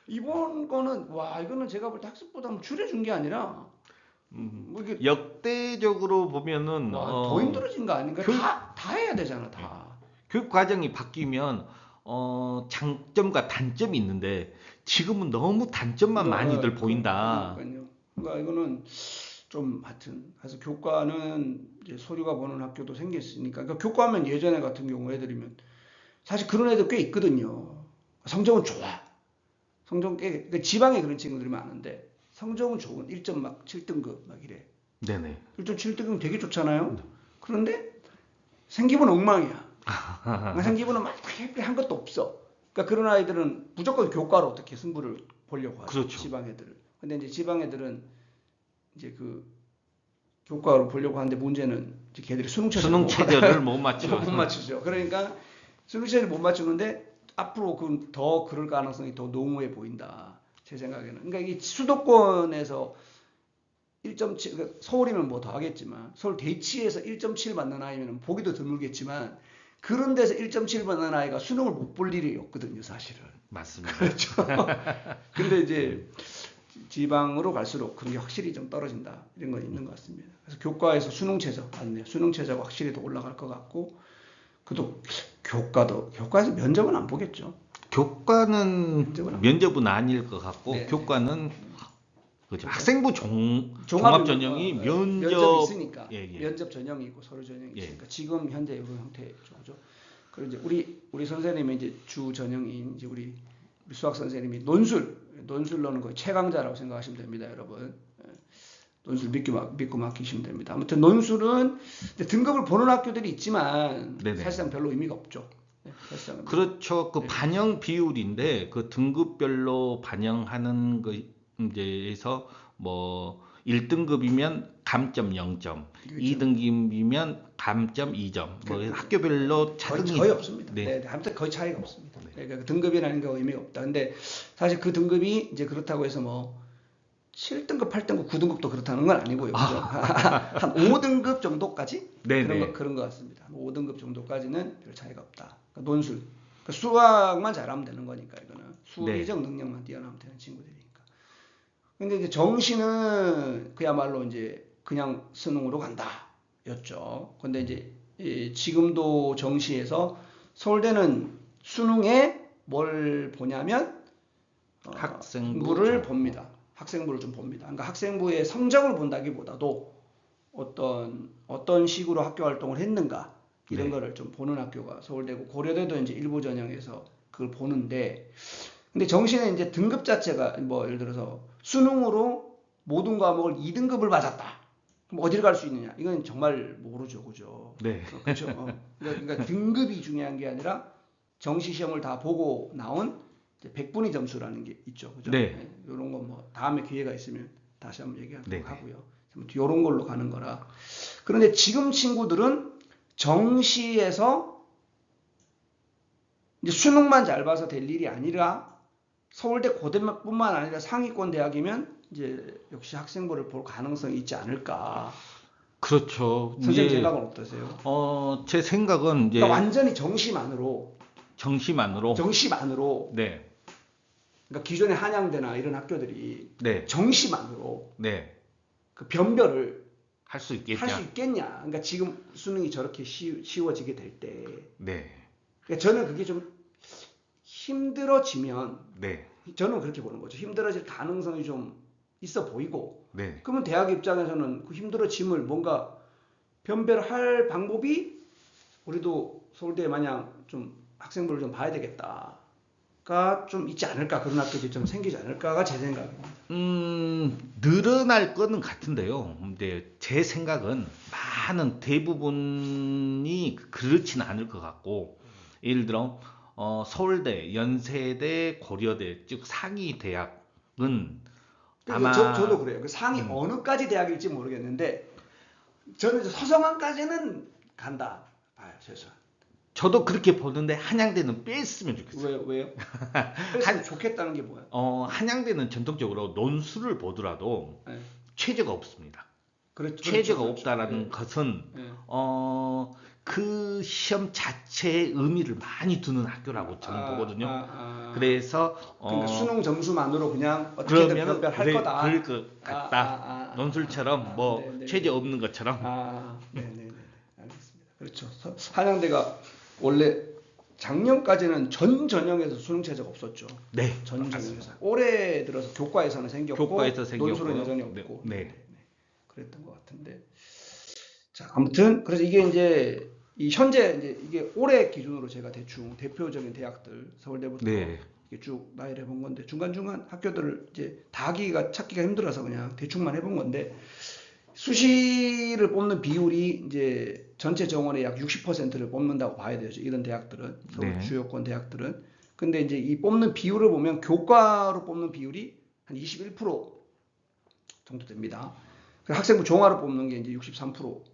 A: 이번 거는 이거는 제가 볼 때 학습 부담을 줄여준 게 아니라 뭐 이게
B: 역대적으로 보면은
A: 더 힘들어진 거 아닌가? 다 해야 되잖아, 다.
B: 교육 과정이 바뀌면 장점과 단점이 있는데 지금은 너무 단점만 많이들 보인다.
A: 그러니까 이거는 좀 하여튼 그래서 교과는 이제 서류가 보는 학교도 생겼으니까 그러니까 교과하면 예전에 같은 경우 애들이면 사실 그런 애들 꽤 있거든요. 성적은 좋아. 그러니까 지방에 그런 친구들이 많은데 성적은 좋은 1점 막 7등급 막 이래.
B: 네네.
A: 1.7등급 되게 좋잖아요. 그런데 생기부는 엉망이야. 생기부는 막 한 것도 없어. 그러니까 그런 아이들은 무조건 교과로 어떻게 승부를 보려고 하죠.
B: 그렇죠.
A: 지방 애들을. 근데 이제 지방 애들은 이제 그 교과로 보려고 하는데 문제는 이제 걔들이 수능
B: 체제를 못 맞춰.
A: 못 맞추죠. 그러니까 수능 체제를 못 맞추는데 앞으로 더 그럴 가능성이 더 농후해 보인다. 제 생각에는. 그러니까 이 수도권에서 1.7, 그러니까 서울이면 뭐 더 하겠지만 서울 대치에서 1.7 받는 아이면 보기도 드물겠지만 그런 데서 1.7 받는 아이가 수능을 못 볼 일이 없거든요, 사실은.
B: 맞습니다.
A: 그렇죠. 근데 이제 지방으로 갈수록 그런 게 확실히 좀 떨어진다 이런 건 있는 것 같습니다. 그래서 교과에서 수능 최저 맞네요. 수능 최저가 확실히 더 올라갈 것 같고 그도 교과에서 면접은 안 보겠죠.
B: 교과는 면접은 아닐 것 같고
A: 네,
B: 교과는 그렇죠. 학생부
A: 종합
B: 전형이
A: 면접이 있으니까
B: 예.
A: 면접 전형이 있고 서류 전형이 있으니까 지금 현재 이런 형태죠. 그리고 이제 우리 선생님의 이제 주 전형인 이제 우리 수학 선생님이 논술로는 거의 최강자라고 생각하시면 됩니다, 여러분. 논술 믿고 맡기시면 됩니다. 아무튼 논술은 등급을 보는 학교들이 있지만
B: 네네.
A: 사실상 별로 의미가 없죠. 사실상은.
B: 그렇죠. 그 반영 비율인데 그 등급별로 반영하는 거 이제에서 뭐 1등급이면 감점 0점,
A: 그렇죠.
B: 2등급이면 감점 2점. 뭐 학교별로 차등이
A: 거의 없습니다.
B: 네.
A: 네, 아무튼 거의 차이가 없습니다. 그러니까 등급이라는 게 의미가 없다. 근데 사실 그 등급이 이제 그렇다고 해서 뭐 7등급, 8등급, 9등급도 그렇다는 건 아니고요. 그죠? 한 5등급 정도까지
B: 네네.
A: 그런 것 같습니다. 5등급 정도까지는 별 차이가 없다. 그러니까 논술, 그러니까 수학만 잘하면 되는 거니까 이거는 수리적 능력만 뛰어나면 되는 친구들이니까. 근데 이제 정시는 그야말로 이제 그냥 수능으로 간다였죠. 근데 이제 지금도 정시에서 서울대는 수능에 뭘 보냐면 학생부를 봅니다. 학생부를 좀 봅니다. 그러니까 학생부의 성적을 본다기보다도 어떤 식으로 학교 활동을 했는가 이런
B: 네.
A: 거를 좀 보는 학교가 서울대고 고려대도 이제 일부 전형에서 그걸 보는데 근데 정시는 이제 등급 자체가 뭐 예를 들어서 수능으로 모든 과목을 2등급을 맞았다. 그럼 어디를 갈 수 있느냐? 이건 정말 모르죠, 그죠?
B: 네.
A: 그렇죠. 그러니까 등급이 중요한 게 아니라 정시 시험을 다 보고 나온 이제 백분위 점수라는 게 있죠, 그죠?
B: 네.
A: 이런 거 뭐 다음에 기회가 있으면 다시 한번 얘기하도록
B: 네.
A: 하고요. 이런 걸로 가는 거라. 그런데 지금 친구들은 정시에서 이제 수능만 잘 봐서 될 일이 아니라 서울대 고대뿐만 아니라 상위권 대학이면 이제 역시 학생부를 볼 가능성이 있지 않을까.
B: 그렇죠.
A: 선생님
B: 이제
A: 생각은 어떠세요?
B: 제 생각은 이제
A: 그러니까 완전히 정시만으로
B: 정시만으로 네.
A: 그러니까 기존의 한양대나 이런 학교들이
B: 네.
A: 정시만으로
B: 네.
A: 그 변별을
B: 할 수 있겠냐?
A: 할 수 있겠냐? 그러니까 지금 수능이 저렇게 쉬워지게 될 때,
B: 네.
A: 그러니까 저는 그게 좀 힘들어지면,
B: 네.
A: 저는 그렇게 보는 거죠. 힘들어질 가능성이 좀 있어 보이고,
B: 네.
A: 그러면 대학 입장에서는 그 힘들어짐을 뭔가 변별할 방법이 우리도 서울대 마냥 좀 학생부를 좀 봐야 되겠다가 좀 있지 않을까, 그런 학교들이 좀 생기지 않을까가 제 생각입니다.
B: 늘어날 거는 같은데요. 근데 제 생각은 많은 대부분이 그렇지는 않을 것 같고, 예를 들어 서울대, 연세대, 고려대 즉 상위 대학은 아마
A: 저도 그래요. 그 상위 어느까지 대학일지 모르겠는데 저는 이제 서성한까지는 간다 봐요, 최소한.
B: 저도 그렇게 보는데 한양대는 뺐으면 좋겠어요.
A: 왜요? 뺐으면 좋겠다는 게 뭐야?
B: 한양대는 전통적으로 논술을 보더라도
A: 네.
B: 최저가 없습니다.
A: 그렇죠.
B: 최저가
A: 그렇죠.
B: 없다라는
A: 네.
B: 것은
A: 네.
B: 그 시험 자체에 의미를 많이 두는 학교라고 저는 보거든요. 그래서
A: 그러니까 수능 점수만으로 그냥 어떻게든 변별할 거다.
B: 그럴 것 같다. 논술처럼 뭐
A: 네네네.
B: 최저 없는 것처럼.
A: 네네네. 알겠습니다. 그렇죠. 한양대가 원래 작년까지는 전 전형에서 수능 최저가 없었죠.
B: 네.
A: 전 전형에서. 올해 들어서 교과에서는 생겼고,
B: 교과에서 생겼고,
A: 논술은 여전히 없고.
B: 네.
A: 그랬던 것 같은데. 자, 아무튼 그래서 이게 이제 이 현재 이제 이게 올해 기준으로 제가 대충 대표적인 대학들 서울대부터
B: 네.
A: 이렇게 쭉 나열해 본 건데 중간중간 학교들을 이제 다 하기가 찾기가 힘들어서 그냥 대충만 해본 건데 수시를 뽑는 비율이 이제 전체 정원의 약 60%를 뽑는다고 봐야 되죠. 이런 대학들은 서울
B: 네.
A: 주요권 대학들은. 근데 이제 이 뽑는 비율을 보면 교과로 뽑는 비율이 한 21% 정도 됩니다. 학생부 종합으로 뽑는 게 이제 63%.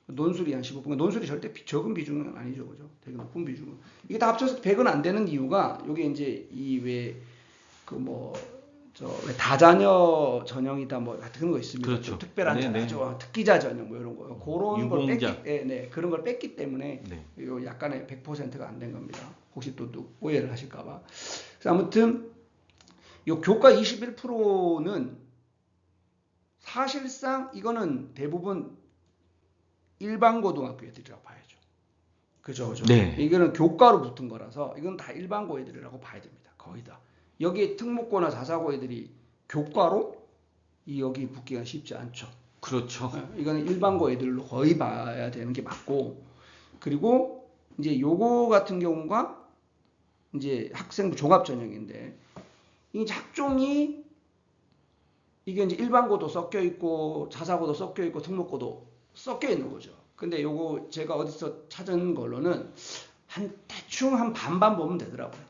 A: 논술이 한 15%. 논술이 절대 적은 비중은 아니죠, 그죠? 되게 높은 비중은. 이게 다 합쳐서 100은 안 되는 이유가, 요게 이제 이 왜, 그 뭐, 왜 다자녀 전형이다 뭐 같은 거 있습니다.
B: 그렇죠.
A: 특별한 자녀, 특기자 전형 뭐 이런 거. 그런 걸
B: 유공자.
A: 뺐기, 그런 걸 뺐기 때문에
B: 네.
A: 요 약간의 100%가 안 된 겁니다. 혹시 또 오해를 하실까봐. 그래서 아무튼 요 교과 21%는 사실상 이거는 대부분 일반 고등학교 애들이라고 봐야죠. 그죠?
B: 네.
A: 이거는 교과로 붙은 거라서 이건 다 일반고 애들이라고 봐야 됩니다. 거의 다. 여기에 특목고나 자사고 애들이 교과로 여기 붙기가 쉽지 않죠.
B: 그렇죠.
A: 이거는 일반고 애들로 거의 봐야 되는 게 맞고, 그리고 이제 요거 같은 경우가 이제 학생부 종합 전형인데 이 학종이 이게 이제 일반고도 섞여 있고 자사고도 섞여 있고 특목고도 섞여 있는 거죠. 근데 요거 제가 어디서 찾은 걸로는 대충 한 반반 보면 되더라고요.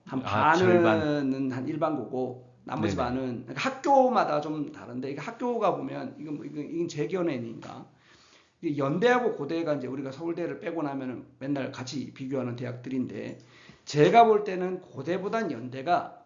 A: 한 반은
B: 절반.
A: 한 일반고고 나머지
B: 네네.
A: 반은 그러니까 학교마다 좀 다른데 이게 학교가 보면 이건 제 견해니까 이게 연대하고 고대가 이제 우리가 서울대를 빼고 나면은 맨날 같이 비교하는 대학들인데 제가 볼 때는 고대보단 연대가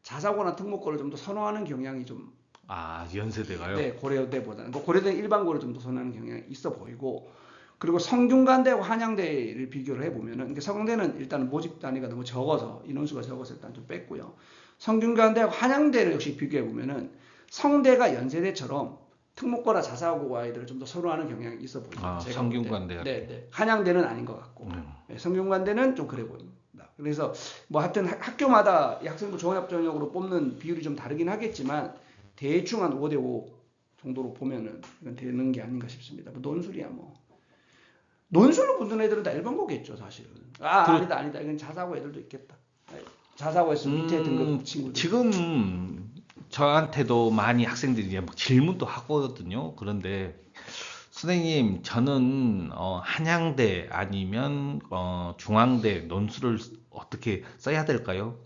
A: 자사고나 특목고를 좀 더 선호하는 경향이 좀
B: 아, 연세대가요?
A: 네, 고려대보다는 고려대는 일반고를 좀 더 선호하는 경향이 있어 보이고 그리고 성균관대하고 한양대를 비교를 해보면은 그러니까 성대는 일단 모집 단위가 너무 적어서 인원수가 적어서 일단 좀 뺐고요. 성균관대하고 한양대를 역시 비교해보면은 성대가 연세대처럼 특목고나 자사고 아이들을 좀 더 선호하는 경향이 있어 보입니다.
B: 아,
A: 제가 볼 때.
B: 성균관대학.
A: 네, 네. 한양대는 아닌 것 같고 네, 성균관대는 좀 그래 보입니다. 그래서 뭐 하여튼 학교마다 이 학생부 종합전형으로 뽑는 비율이 좀 다르긴 하겠지만 대충 한 5대5 정도로 보면은 이건 되는 게 아닌가 싶습니다. 뭐 논술이야 뭐. 논술로 붙는 애들은 다 일반고겠죠 사실은. 아니다 이건 자사고 애들도 있겠다. 자사고에서 밑에 등급 친구들.
B: 지금 저한테도 많이 학생들이 이제 막 질문도 하거든요. 그런데 선생님, 저는 한양대 아니면 중앙대 논술을 어떻게 써야 될까요?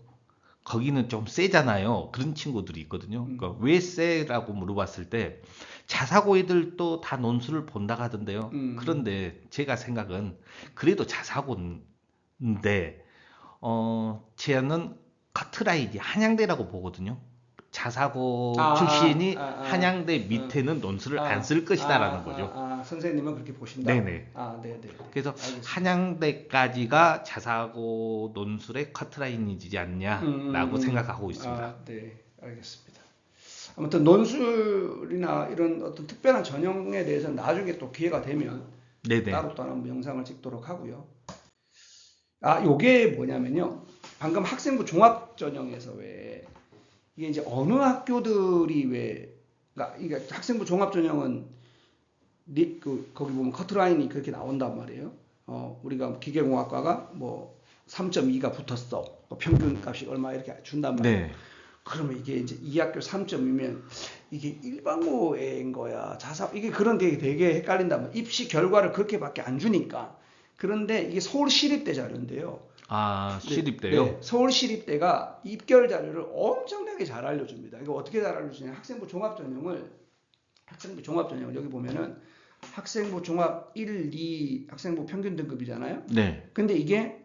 B: 거기는 좀 세잖아요. 그런 친구들이 있거든요. 그러니까 왜 세라고 물어봤을 때 자사고 애들도 다 논술을 본다 하던데요. 그런데 제가 생각은 그래도 자사고인데 저는 커트라인이 한양대라고 보거든요. 자사고 출신이 한양대 밑에는 논술을 안 쓸 것이다라는 거죠.
A: 선생님은 그렇게 보신다.
B: 네네.
A: 네네.
B: 그래서
A: 알겠습니다.
B: 한양대까지가 자사고 논술의 커트라인이지 않냐라고 생각하고 있습니다.
A: 네, 알겠습니다. 아무튼 논술이나 이런 어떤 특별한 전형에 대해서는 나중에 또 기회가 되면
B: 네네.
A: 따로 또 한번 영상을 찍도록 하고요. 요게 뭐냐면요. 방금 학생부 종합 전형에서 왜 이게 이제 어느 학교들이 그러니까 이게 학생부 종합 전형은 거기 보면 커트라인이 그렇게 나온단 말이에요. 우리가 기계공학과가 뭐 3.2가 붙었어. 평균 값이 얼마 이렇게 준단 말이에요.
B: 네.
A: 그러면 이게 이제 이 학교 3점이면 이게 일반고인 거야. 이게 그런 게 되게 헷갈린단 말이에요. 입시 결과를 그렇게밖에 안 주니까. 그런데 이게 서울시립대 자료인데요.
B: 시립대요?
A: 네, 서울시립대가 입결 자료를 엄청나게 잘 알려줍니다. 이거 어떻게 잘 알려주냐? 학생부 종합전형을 여기 보면은 학생부 종합 1, 2 학생부 평균 등급이잖아요.
B: 네.
A: 근데 이게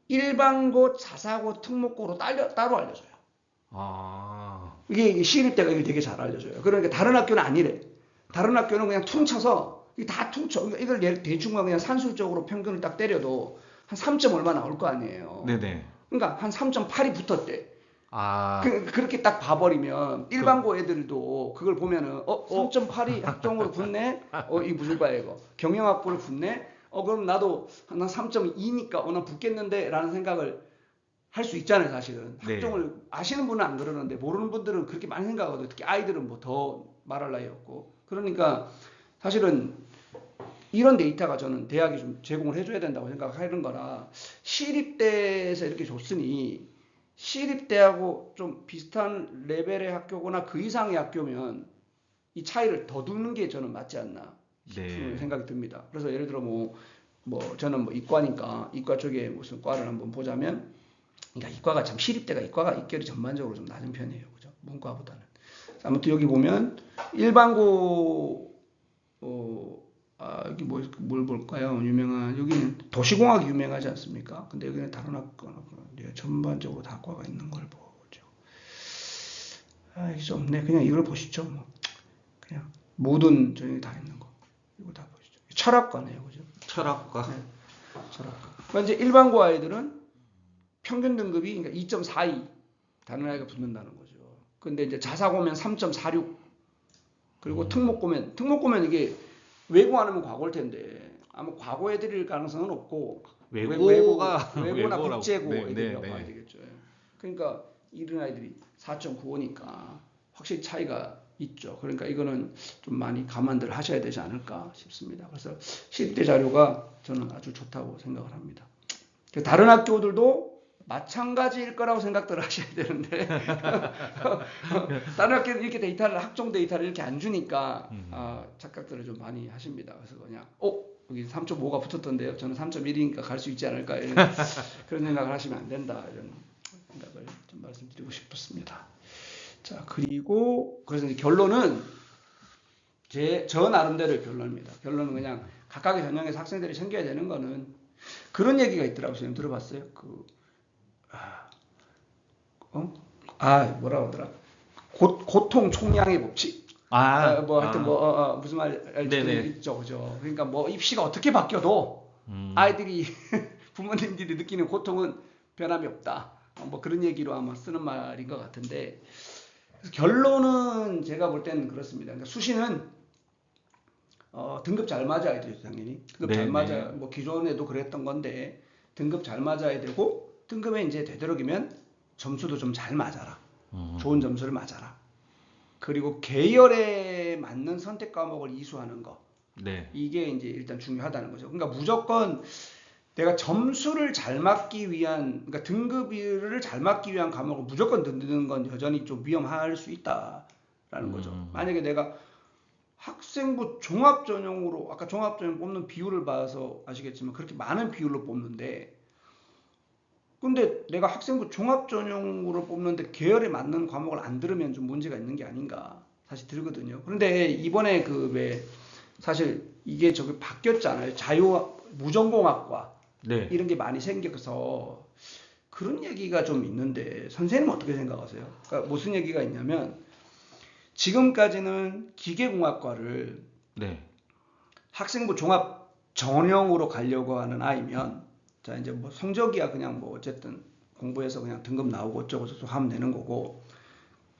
A: 일반고, 자사고, 특목고로 따로 알려줘요. 이게 시립대가 이걸 되게 잘 알려줘요. 그러니까 다른 학교는 아니래. 다른 학교는 그냥 퉁쳐서 다 퉁쳐. 이걸 대충 그냥 산술적으로 평균을 딱 때려도 한 3점 얼마 나올 거 아니에요.
B: 네네.
A: 그러니까 한 3.8이 붙었대.
B: 아,
A: 그렇게 딱 봐버리면 일반고 애들도 그걸 보면은 3.8이 학종으로 붙네. 이 무슨 과야 이거? 경영학부를 붙네. 그럼 나도 한 3.2니까 난 붙겠는데라는 생각을 할 수 있잖아요, 사실은.
B: 네.
A: 학종을 아시는 분은 안 그러는데 모르는 분들은 그렇게 많이 생각하거든요. 특히 아이들은 뭐 더 말할 나위 없고. 그러니까 사실은 이런 데이터가 저는 대학이 좀 제공을 해줘야 된다고 생각하는 거라 시립대에서 이렇게 줬으니 시립대하고 좀 비슷한 레벨의 학교거나 그 이상의 학교면 이 차이를 더 두는 게 저는 맞지 않나 싶은 생각이 듭니다. 그래서 예를 들어 뭐 저는 뭐 이과니까 이과 쪽에 무슨 과를 한번 보자면 그러니까 이과가 참 시립대가 이과가 입결이 전반적으로 좀 낮은 편이에요. 그죠? 문과보다는. 아무튼 여기 보면 일반고 여기 뭘 볼까요? 유명한 여기는 도시공학이 유명하지 않습니까? 근데 여기는 다른 학과나 전반적으로 다 과가 있는 걸 보죠. 이게 좀 없네. 그냥 이걸 보시죠. 뭐 그냥 모든 전형이 다 있는 거. 이거 다 보시죠. 철학과네요, 그죠?
B: 철학과.
A: 네, 철학과. 그러니까 이제 일반고 아이들은 평균 등급이 그러니까 2.42 다른 아이가 붙는다는 거죠. 근데 이제 자사고면 3.46 그리고 특목고면 이게 외고 안 하면 과거일 텐데 아마 과거 애들일 가능성은 없고 외고나 국제고 애들이라고 봐야 되겠죠. 그러니까 이런 아이들이 4.95니까 확실히 차이가 있죠. 그러니까 이거는 좀 많이 감안들 하셔야 되지 않을까 싶습니다. 그래서 시립대 자료가 저는 아주 좋다고 생각을 합니다. 다른 학교들도 마찬가지일 거라고 생각들을 하셔야 되는데 다른 학교는 이렇게 학종 데이터를 이렇게 안 주니까 착각들을 좀 많이 하십니다. 그래서 그냥 여기 3.5가 붙었던데요. 저는 3.1이니까 갈 수 있지 않을까 이런 그런 생각을 하시면 안 된다 이런 생각을 좀 말씀드리고 싶었습니다. 자. 자, 그리고 그래서 이제 결론은 저 나름대로의 결론입니다. 결론은 그냥 각각의 전형에서 학생들이 챙겨야 되는 거는 그런 얘기가 있더라고요. 선생님 들어봤어요? 뭐라고 하더라? 고통 총량의 법칙? 하여튼 무슨 말인지
B: 네네.
A: 있죠, 그죠? 그러니까 뭐 입시가 어떻게 바뀌어도 아이들이 부모님들이 느끼는 고통은 변함이 없다. 뭐 그런 얘기로 아마 쓰는 말인 것 같은데 그래서 결론은 제가 볼 때는 그렇습니다. 그러니까 수시는 등급 잘 맞아야 되죠, 당연히. 등급 잘 맞아. 뭐 기존에도 그랬던 건데 등급 잘 맞아야 되고 등급에 이제 되도록이면 점수도 좀 잘 맞아라. 좋은 점수를 맞아라. 그리고 계열에 맞는 선택 과목을 이수하는 거.
B: 네.
A: 이게 이제 일단 중요하다는 거죠. 그러니까 무조건 내가 점수를 잘 맞기 위한, 그러니까 등급을 잘 맞기 위한 과목을 무조건 듣는 건 여전히 좀 위험할 수 있다라는 거죠. 만약에 내가 학생부 종합 전형으로 아까 종합 전형 뽑는 비율을 봐서 아시겠지만 그렇게 많은 비율로 뽑는데 근데 내가 학생부 종합 전형으로 뽑는데 계열에 맞는 과목을 안 들으면 좀 문제가 있는 게 아닌가 사실 들거든요. 그런데 이번에 사실 이게 저기 바뀌었잖아요. 무전공학과
B: 네.
A: 이런 게 많이 생겨서 그런 얘기가 좀 있는데 선생님은 어떻게 생각하세요? 그러니까 무슨 얘기가 있냐면 지금까지는 기계공학과를
B: 네.
A: 학생부 종합 전형으로 가려고 하는 아이면 자 이제 뭐 성적이야 그냥 뭐 어쨌든 공부해서 그냥 등급 나오고 어쩌고저쩌고 하면 되는 거고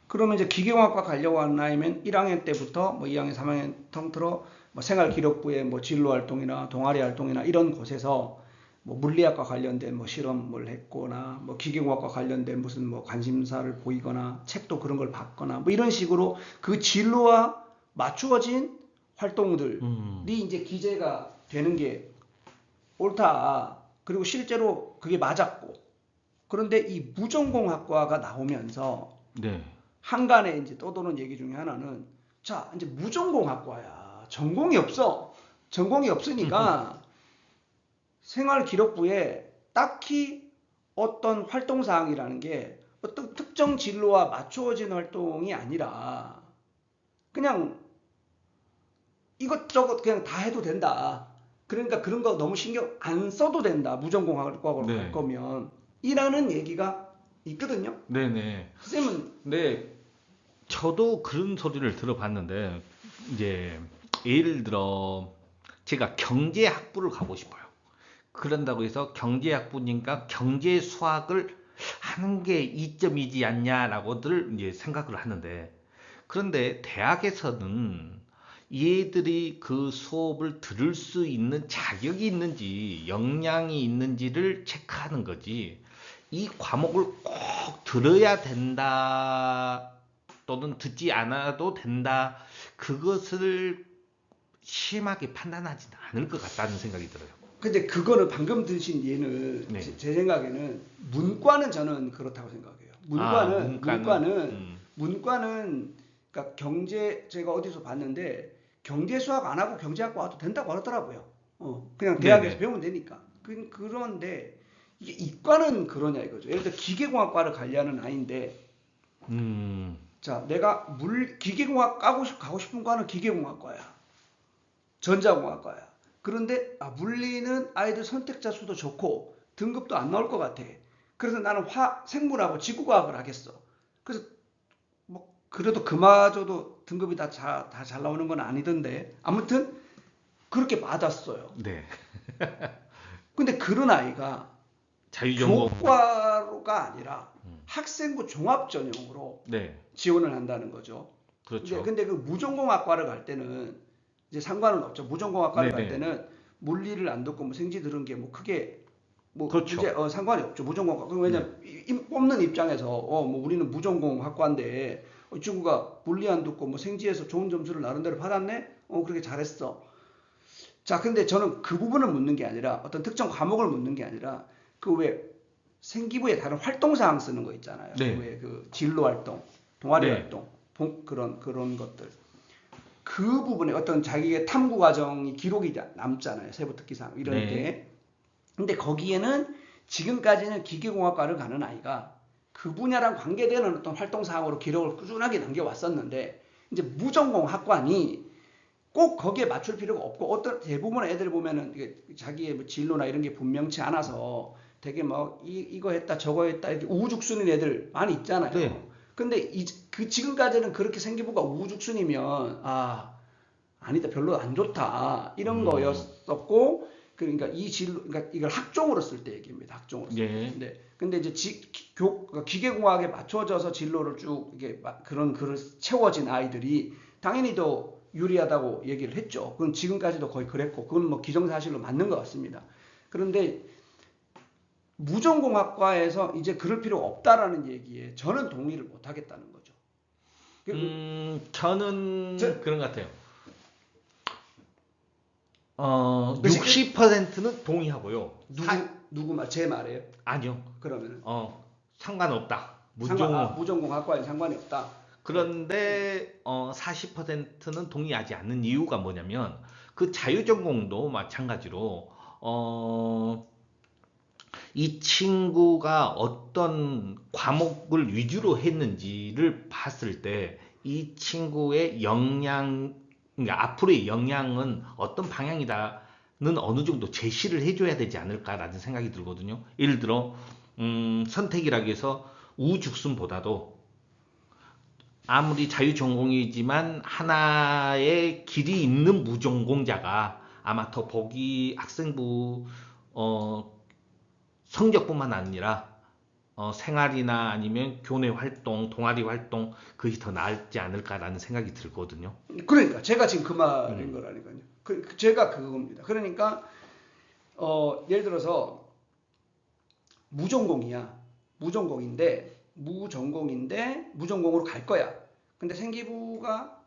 A: 그러면 이제 기계공학과 가려고 하는 아이면 1학년 때부터 뭐 2학년 3학년 통틀어 뭐 생활기록부의 뭐 진로 활동이나 동아리 활동이나 이런 곳에서 뭐 물리학과 관련된 뭐 실험을 했거나 뭐 기계공학과 관련된 무슨 뭐 관심사를 보이거나 책도 그런 걸 봤거나 뭐 이런 식으로 그 진로와 맞추어진 활동들이 이제 기재가 되는 게 옳다. 그리고 실제로 그게 맞았고. 그런데 이 무전공학과가 나오면서
B: 네.
A: 한간에 이제 떠도는 얘기 중에 하나는 자, 이제 무전공학과야. 전공이 없어. 전공이 없으니까 생활기록부에 딱히 어떤 활동사항이라는 게 어떤 특정 진로와 맞추어진 활동이 아니라 그냥 이것저것 그냥 다 해도 된다. 그러니까 그런 거 너무 신경 안 써도 된다. 무전공학과로 갈 거면. 이라는 얘기가 있거든요.
B: 네네.
A: 쌤은
B: 네. 저도 그런 소리를 들어봤는데 이제 예를 들어 제가 경제학부를 가고 싶어요. 그런다고 해서 경제학부니까 경제 수학을 하는 게 이점이지 않냐라고들 이제 생각을 하는데 그런데 대학에서는 얘들이 그 수업을 들을 수 있는 자격이 있는지 역량이 있는지를 체크하는 거지 이 과목을 꼭 들어야 된다 또는 듣지 않아도 된다 그것을 심하게 판단하지는 않을 것 같다는 생각이 들어요.
A: 근데 그거는 방금 드신 예는
B: 네.
A: 제 생각에는 문과는 저는 그렇다고 생각해요. 문과는 그러니까 경제 제가 어디서 봤는데 경제 수학 안 하고 경제학과 와도 된다고 하더라고요. 그냥 대학에서
B: 네네.
A: 배우면 되니까. 그런데 이게 이과는 그러냐 이거죠. 예를 들어 기계공학과를 가려는 아이인데 자 내가 기계공학 가고 싶은 과는 기계공학과야. 전자공학과야. 그런데 물리는 아이들 선택자 수도 좋고 등급도 안 나올 것 같아. 그래서 나는 생물하고 지구과학을 하겠어. 그래서 뭐 그래도 그마저도 등급이 다 잘 나오는 건 아니던데 아무튼 그렇게 받았어요.
B: 네.
A: 근데 그런 아이가
B: 자유전공.
A: 교과가 아니라 학생부 종합전형으로
B: 네.
A: 지원을 한다는 거죠.
B: 그렇죠.
A: 근데 그 무전공학과를 갈 때는 이제 상관은 없죠. 무전공학과를 갈 때는 물리를 안 듣고 뭐 생지 들은 게 뭐 크게 뭐
B: 그렇죠.
A: 문제 상관이 없죠. 무전공학과. 왜냐면 뽑는 입장에서 뭐 우리는 무전공학과인데 이 친구가 물리 안 듣고 뭐 생지에서 좋은 점수를 나름대로 받았네. 그렇게 잘했어. 자, 근데 저는 그 부분을 묻는 게 아니라 어떤 특정 과목을 묻는 게 아니라 그 왜 생기부에 다른 활동 사항 쓰는 거 있잖아요.
B: 네.
A: 왜 그 진로 활동, 동아리
B: 네.
A: 활동, 그런 것들. 그 부분에 어떤 자기의 탐구 과정이 기록이 남잖아요. 세부 특기사항 이럴
B: 네.
A: 때. 근데 거기에는 지금까지는 기계공학과를 가는 아이가 그 분야랑 관계되는 어떤 활동 사항으로 기록을 꾸준하게 남겨왔었는데 이제 무전공 학관이 꼭 거기에 맞출 필요가 없고 어떤 대부분의 애들 보면은 이게 자기의 뭐 진로나 이런 게 분명치 않아서 되게 뭐 이거 했다 저거 했다 이렇게 우후죽순인 애들 많이 있잖아요.
B: 네.
A: 근데 그 지금까지는 그렇게 생기부가 우후죽순이면 아니다 별로 안 좋다 이런 거였었고 그러니까 이 진로 그러니까 이걸 학종으로 쓸 때 얘기입니다. 학종으로 쓸 때.
B: 예.
A: 네. 근데 이제 그러니까 기계공학에 맞춰져서 진로를 쭉 이게 그런 글을 채워진 아이들이 당연히 더 유리하다고 얘기를 했죠. 그건 지금까지도 거의 그랬고 그건 뭐 기정사실로 맞는 것 같습니다. 그런데 무전공학과에서 이제 그럴 필요가 없다라는 얘기에 저는 동의를 못 하겠다는 거죠.
B: 저는
A: 저-
B: 그런 것 같아요.
A: 그치?
B: 60%는 동의하고요.
A: 누구 말 제 말이에요?
B: 아니요.
A: 그러면은
B: 상관없다. 무종.
A: 무전공학과에 상관이 없다.
B: 그런데 40%는 동의하지 않는 이유가 뭐냐면 그 자유전공도 마찬가지로 이 친구가 어떤 과목을 위주로 했는지를 봤을 때 이 친구의 역량, 그러니까 앞으로의 역량은 어떤 방향이다는 어느 정도 제시를 해줘야 되지 않을까라는 생각이 들거든요. 예를 들어 선택이라고 해서 우죽순보다도 아무리 자유전공이지만 하나의 길이 있는 무전공자가 아마 더 보기 학생부 성적뿐만 아니라 생활이나 아니면 교내 활동, 동아리 활동 그게 더 나을지 않을까라는 생각이 들거든요.
A: 그러니까 제가 지금 그 말인 거라니까요. 제가 그겁니다. 그러니까 예를 들어서 무전공인데 무전공으로 갈 거야. 근데 생기부가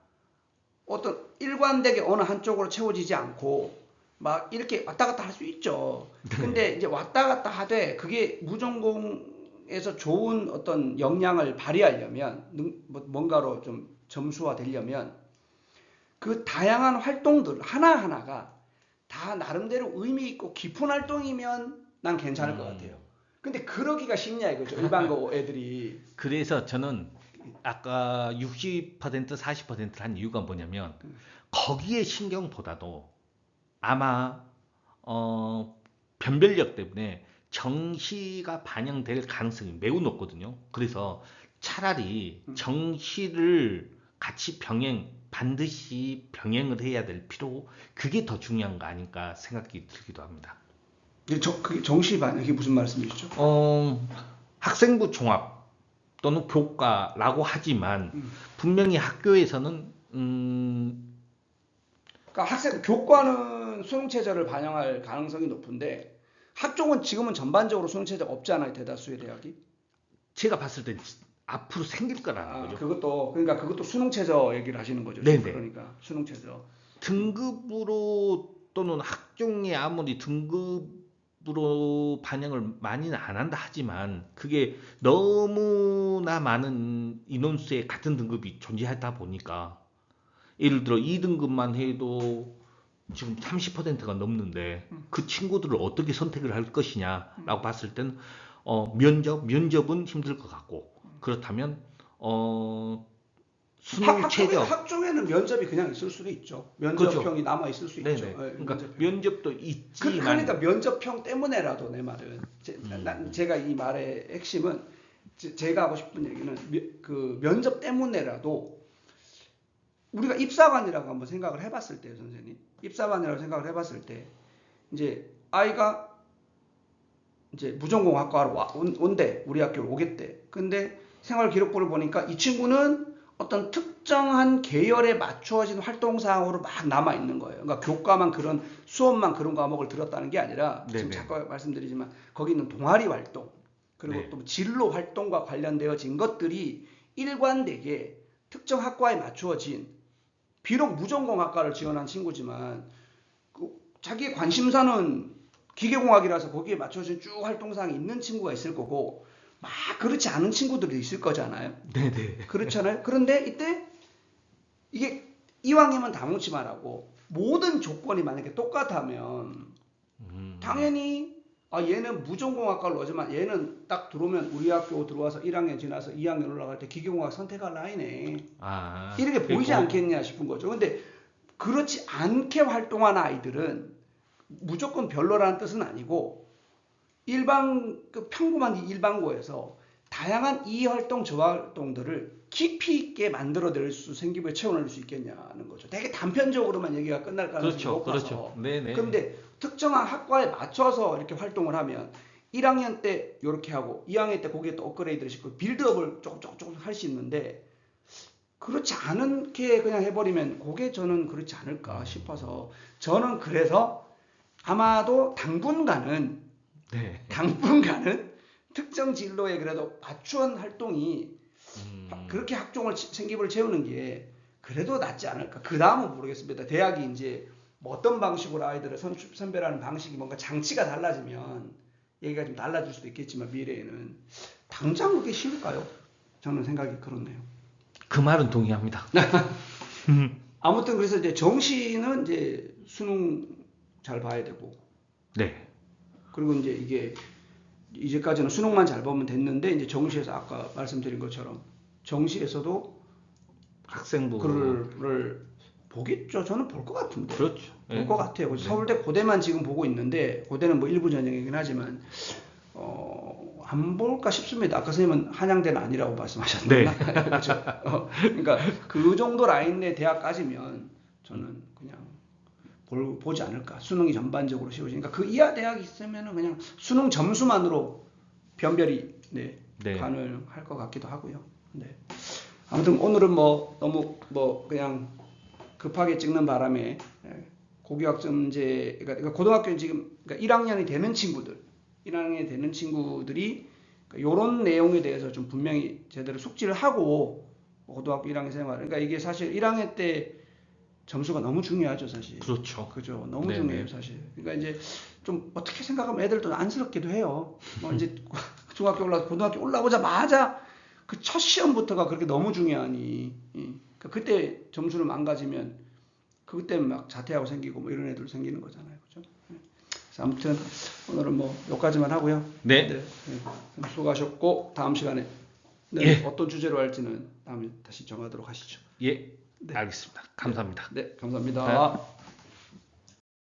A: 어떤 일관되게 어느 한쪽으로 채워지지 않고 막 이렇게 왔다 갔다 할 수 있죠. 근데 이제 왔다 갔다 하되 그게 무전공에서 좋은 어떤 역량을 발휘하려면 뭔가로 좀 점수화 되려면 그 다양한 활동들 하나하나가 다 나름대로 의미 있고 깊은 활동이면 난 괜찮을 것 같아요. 근데 그러기가 쉽냐 이거죠. 일반고 애들이.
B: 그래서 저는 아까 60% 40%를 한 이유가 뭐냐면 거기에 신경보다도 아마 변별력 때문에 정시가 반영될 가능성이 매우 높거든요. 그래서 차라리 정시를 같이 반드시 병행을 해야 될 필요, 그게 더 중요한 거 아닐까 생각이 들기도 합니다.
A: 그게 정시반 이게 무슨 말씀이시죠?
B: 학생부 종합 또는 교과라고 하지만 분명히 학교에서는
A: 그러니까 교과는 수능 최저를 반영할 가능성이 높은데 학종은 지금은 전반적으로 수능 최저가 없잖아요. 대다수의 대학이.
B: 제가 봤을 땐 앞으로 생길 거라는 거죠.
A: 그것도 수능 최저 얘기를 하시는 거죠.
B: 네네.
A: 그러니까 수능 최저.
B: 등급으로 또는 학종에 아무리 등급으로 반영을 많이는 안 한다 하지만 그게 너무나 많은 인원수의 같은 등급이 존재하다 보니까 예를 들어 2등급만 해도 지금 30%가 넘는데 그 친구들을 어떻게 선택을 할 것이냐라고 봤을 땐 면접은 힘들 것 같고 그렇다면 수능 최저
A: 학종에는 면접이 그냥 있을 수도 있죠. 면접평이
B: 그렇죠.
A: 남아 있을 수 있죠.
B: 네네.
A: 네,
B: 그러니까
A: 면접평.
B: 면접도 있지만
A: 그러니까 면접평 때문에라도 내 말은 제가 이 말의 핵심은 제가 하고 싶은 얘기는 그 면접 때문에라도 우리가 입사관이라고 한번 생각을 해봤을 때요, 선생님. 입사관이라고 생각을 해봤을 때 이제 아이가 이제 무전공학과로 온대, 우리 학교로 오겠대. 근데 생활 기록부를 보니까 이 친구는 어떤 특정한 계열에 맞추어진 활동사항으로 막 남아 있는 거예요. 그러니까 교과만 그런 수업만 그런 과목을 들었다는 게 아니라 지금 잠깐 말씀드리지만 거기 있는 동아리 활동 그리고
B: 네.
A: 또 진로 활동과 관련되어진 것들이 일관되게 특정 학과에 맞추어진 비록 무전공학과를 지원한 친구지만 자기의 관심사는 기계공학이라서 거기에 맞춰진 쭉 활동사항이 있는 친구가 있을 거고 막 그렇지 않은 친구들도 있을 거잖아요.
B: 네네.
A: 그렇잖아요. 그런데 이때 이게 이왕이면 다 뭉치말하고 모든 조건이 만약에 똑같다면 당연히 아 얘는 무전공학과를 오지만 얘는 딱 들어오면 우리 학교 들어와서 1학년 지나서 2학년 올라갈 때 기계공학 선택할 나이네.
B: 아,
A: 이렇게 보이지
B: 그리고
A: 않겠냐 싶은 거죠. 근데 그렇지 않게 활동하는 아이들은 무조건 별로라는 뜻은 아니고 일반 그 평범한 이 일반고에서 다양한 이 활동 저 활동들을 깊이 있게 만들어낼 수 생기부에 채워낼 수 있겠냐는 거죠. 되게 단편적으로만 얘기가 끝날 가능성이
B: 그렇죠,
A: 높아서.
B: 그렇죠. 네네.
A: 그런데 특정한 학과에 맞춰서 이렇게 활동을 하면 1학년 때 이렇게 하고 2학년 때 거기에 또 업그레이드를 시키고 빌드업을 조금 할 수 있는데 그렇지 않게 그냥 해버리면 그게 저는 그렇지 않을까 싶어서 저는 그래서 아마도
B: 네.
A: 당분간은 특정 진로에 그래도 맞춘 활동이
B: 음,
A: 그렇게 학종을 생기부를 채우는 게 그래도 낫지 않을까. 그 다음은 모르겠습니다. 대학이 이제 뭐 어떤 방식으로 아이들을 선별하는 방식이 뭔가 장치가 달라지면 얘기가 좀 달라질 수도 있겠지만 미래에는 당장 그게 쉬울까요? 저는 생각이 그렇네요.
B: 그 말은 동의합니다.
A: 아무튼 그래서 이제 정시는 이제 수능 잘 봐야 되고
B: 네.
A: 그리고 이제 이게 이제까지는 수능만 잘 보면 됐는데 이제 정시에서 아까 말씀드린 것처럼 정시에서도
B: 학생부.
A: 글을 보겠죠. 저는 볼 것 같은데.
B: 그렇죠.
A: 볼 것 같아요. 서울대 고대만 지금 보고 있는데 고대는 뭐 일부 전형이긴 하지만 안 볼까 싶습니다. 아까 선생님은 한양대는 아니라고 말씀하셨나?
B: 네.
A: 그렇죠. 그러니까 그 정도 라인의 대학까지면 저는 그냥 보지 않을까. 수능이 전반적으로 쉬워지니까 그 이하 대학이 있으면 그냥 수능 점수만으로 변별이 네,
B: 네.
A: 가능할 것 같기도 하고요. 네. 아무튼 오늘은 뭐 너무 뭐 그냥 급하게 찍는 바람에 고교학점제 그러니까 고등학교 지금 그러니까 1학년이 되는 친구들 1학년이 되는 친구들이 이런 내용에 대해서 좀 분명히 제대로 숙지를 하고 고등학교 1학년 생활 그러니까 이게 사실 1학년 때 점수가 너무 중요하죠 사실.
B: 그렇죠.
A: 그죠. 너무
B: 네네.
A: 중요해요 사실. 그러니까 이제 좀 어떻게 생각하면 애들도 안쓰럽기도 해요. 뭐 이제 중학교 고등학교 올라오자마자 그 첫 시험부터가 그렇게 너무 중요하니 그러니까 그때 점수를 망가지면 그때 막 자퇴하고 생기고 뭐 이런 애들 생기는 거잖아요. 그죠? 그래서 아무튼 오늘은 뭐 여기까지만 하고요.
B: 네.
A: 네. 수고하셨고 다음 시간에 네,
B: 예.
A: 어떤 주제로 할지는 다음에 다시 정하도록 하시죠.
B: 예.
A: 네.
B: 알겠습니다. 감사합니다.
A: 네, 감사합니다.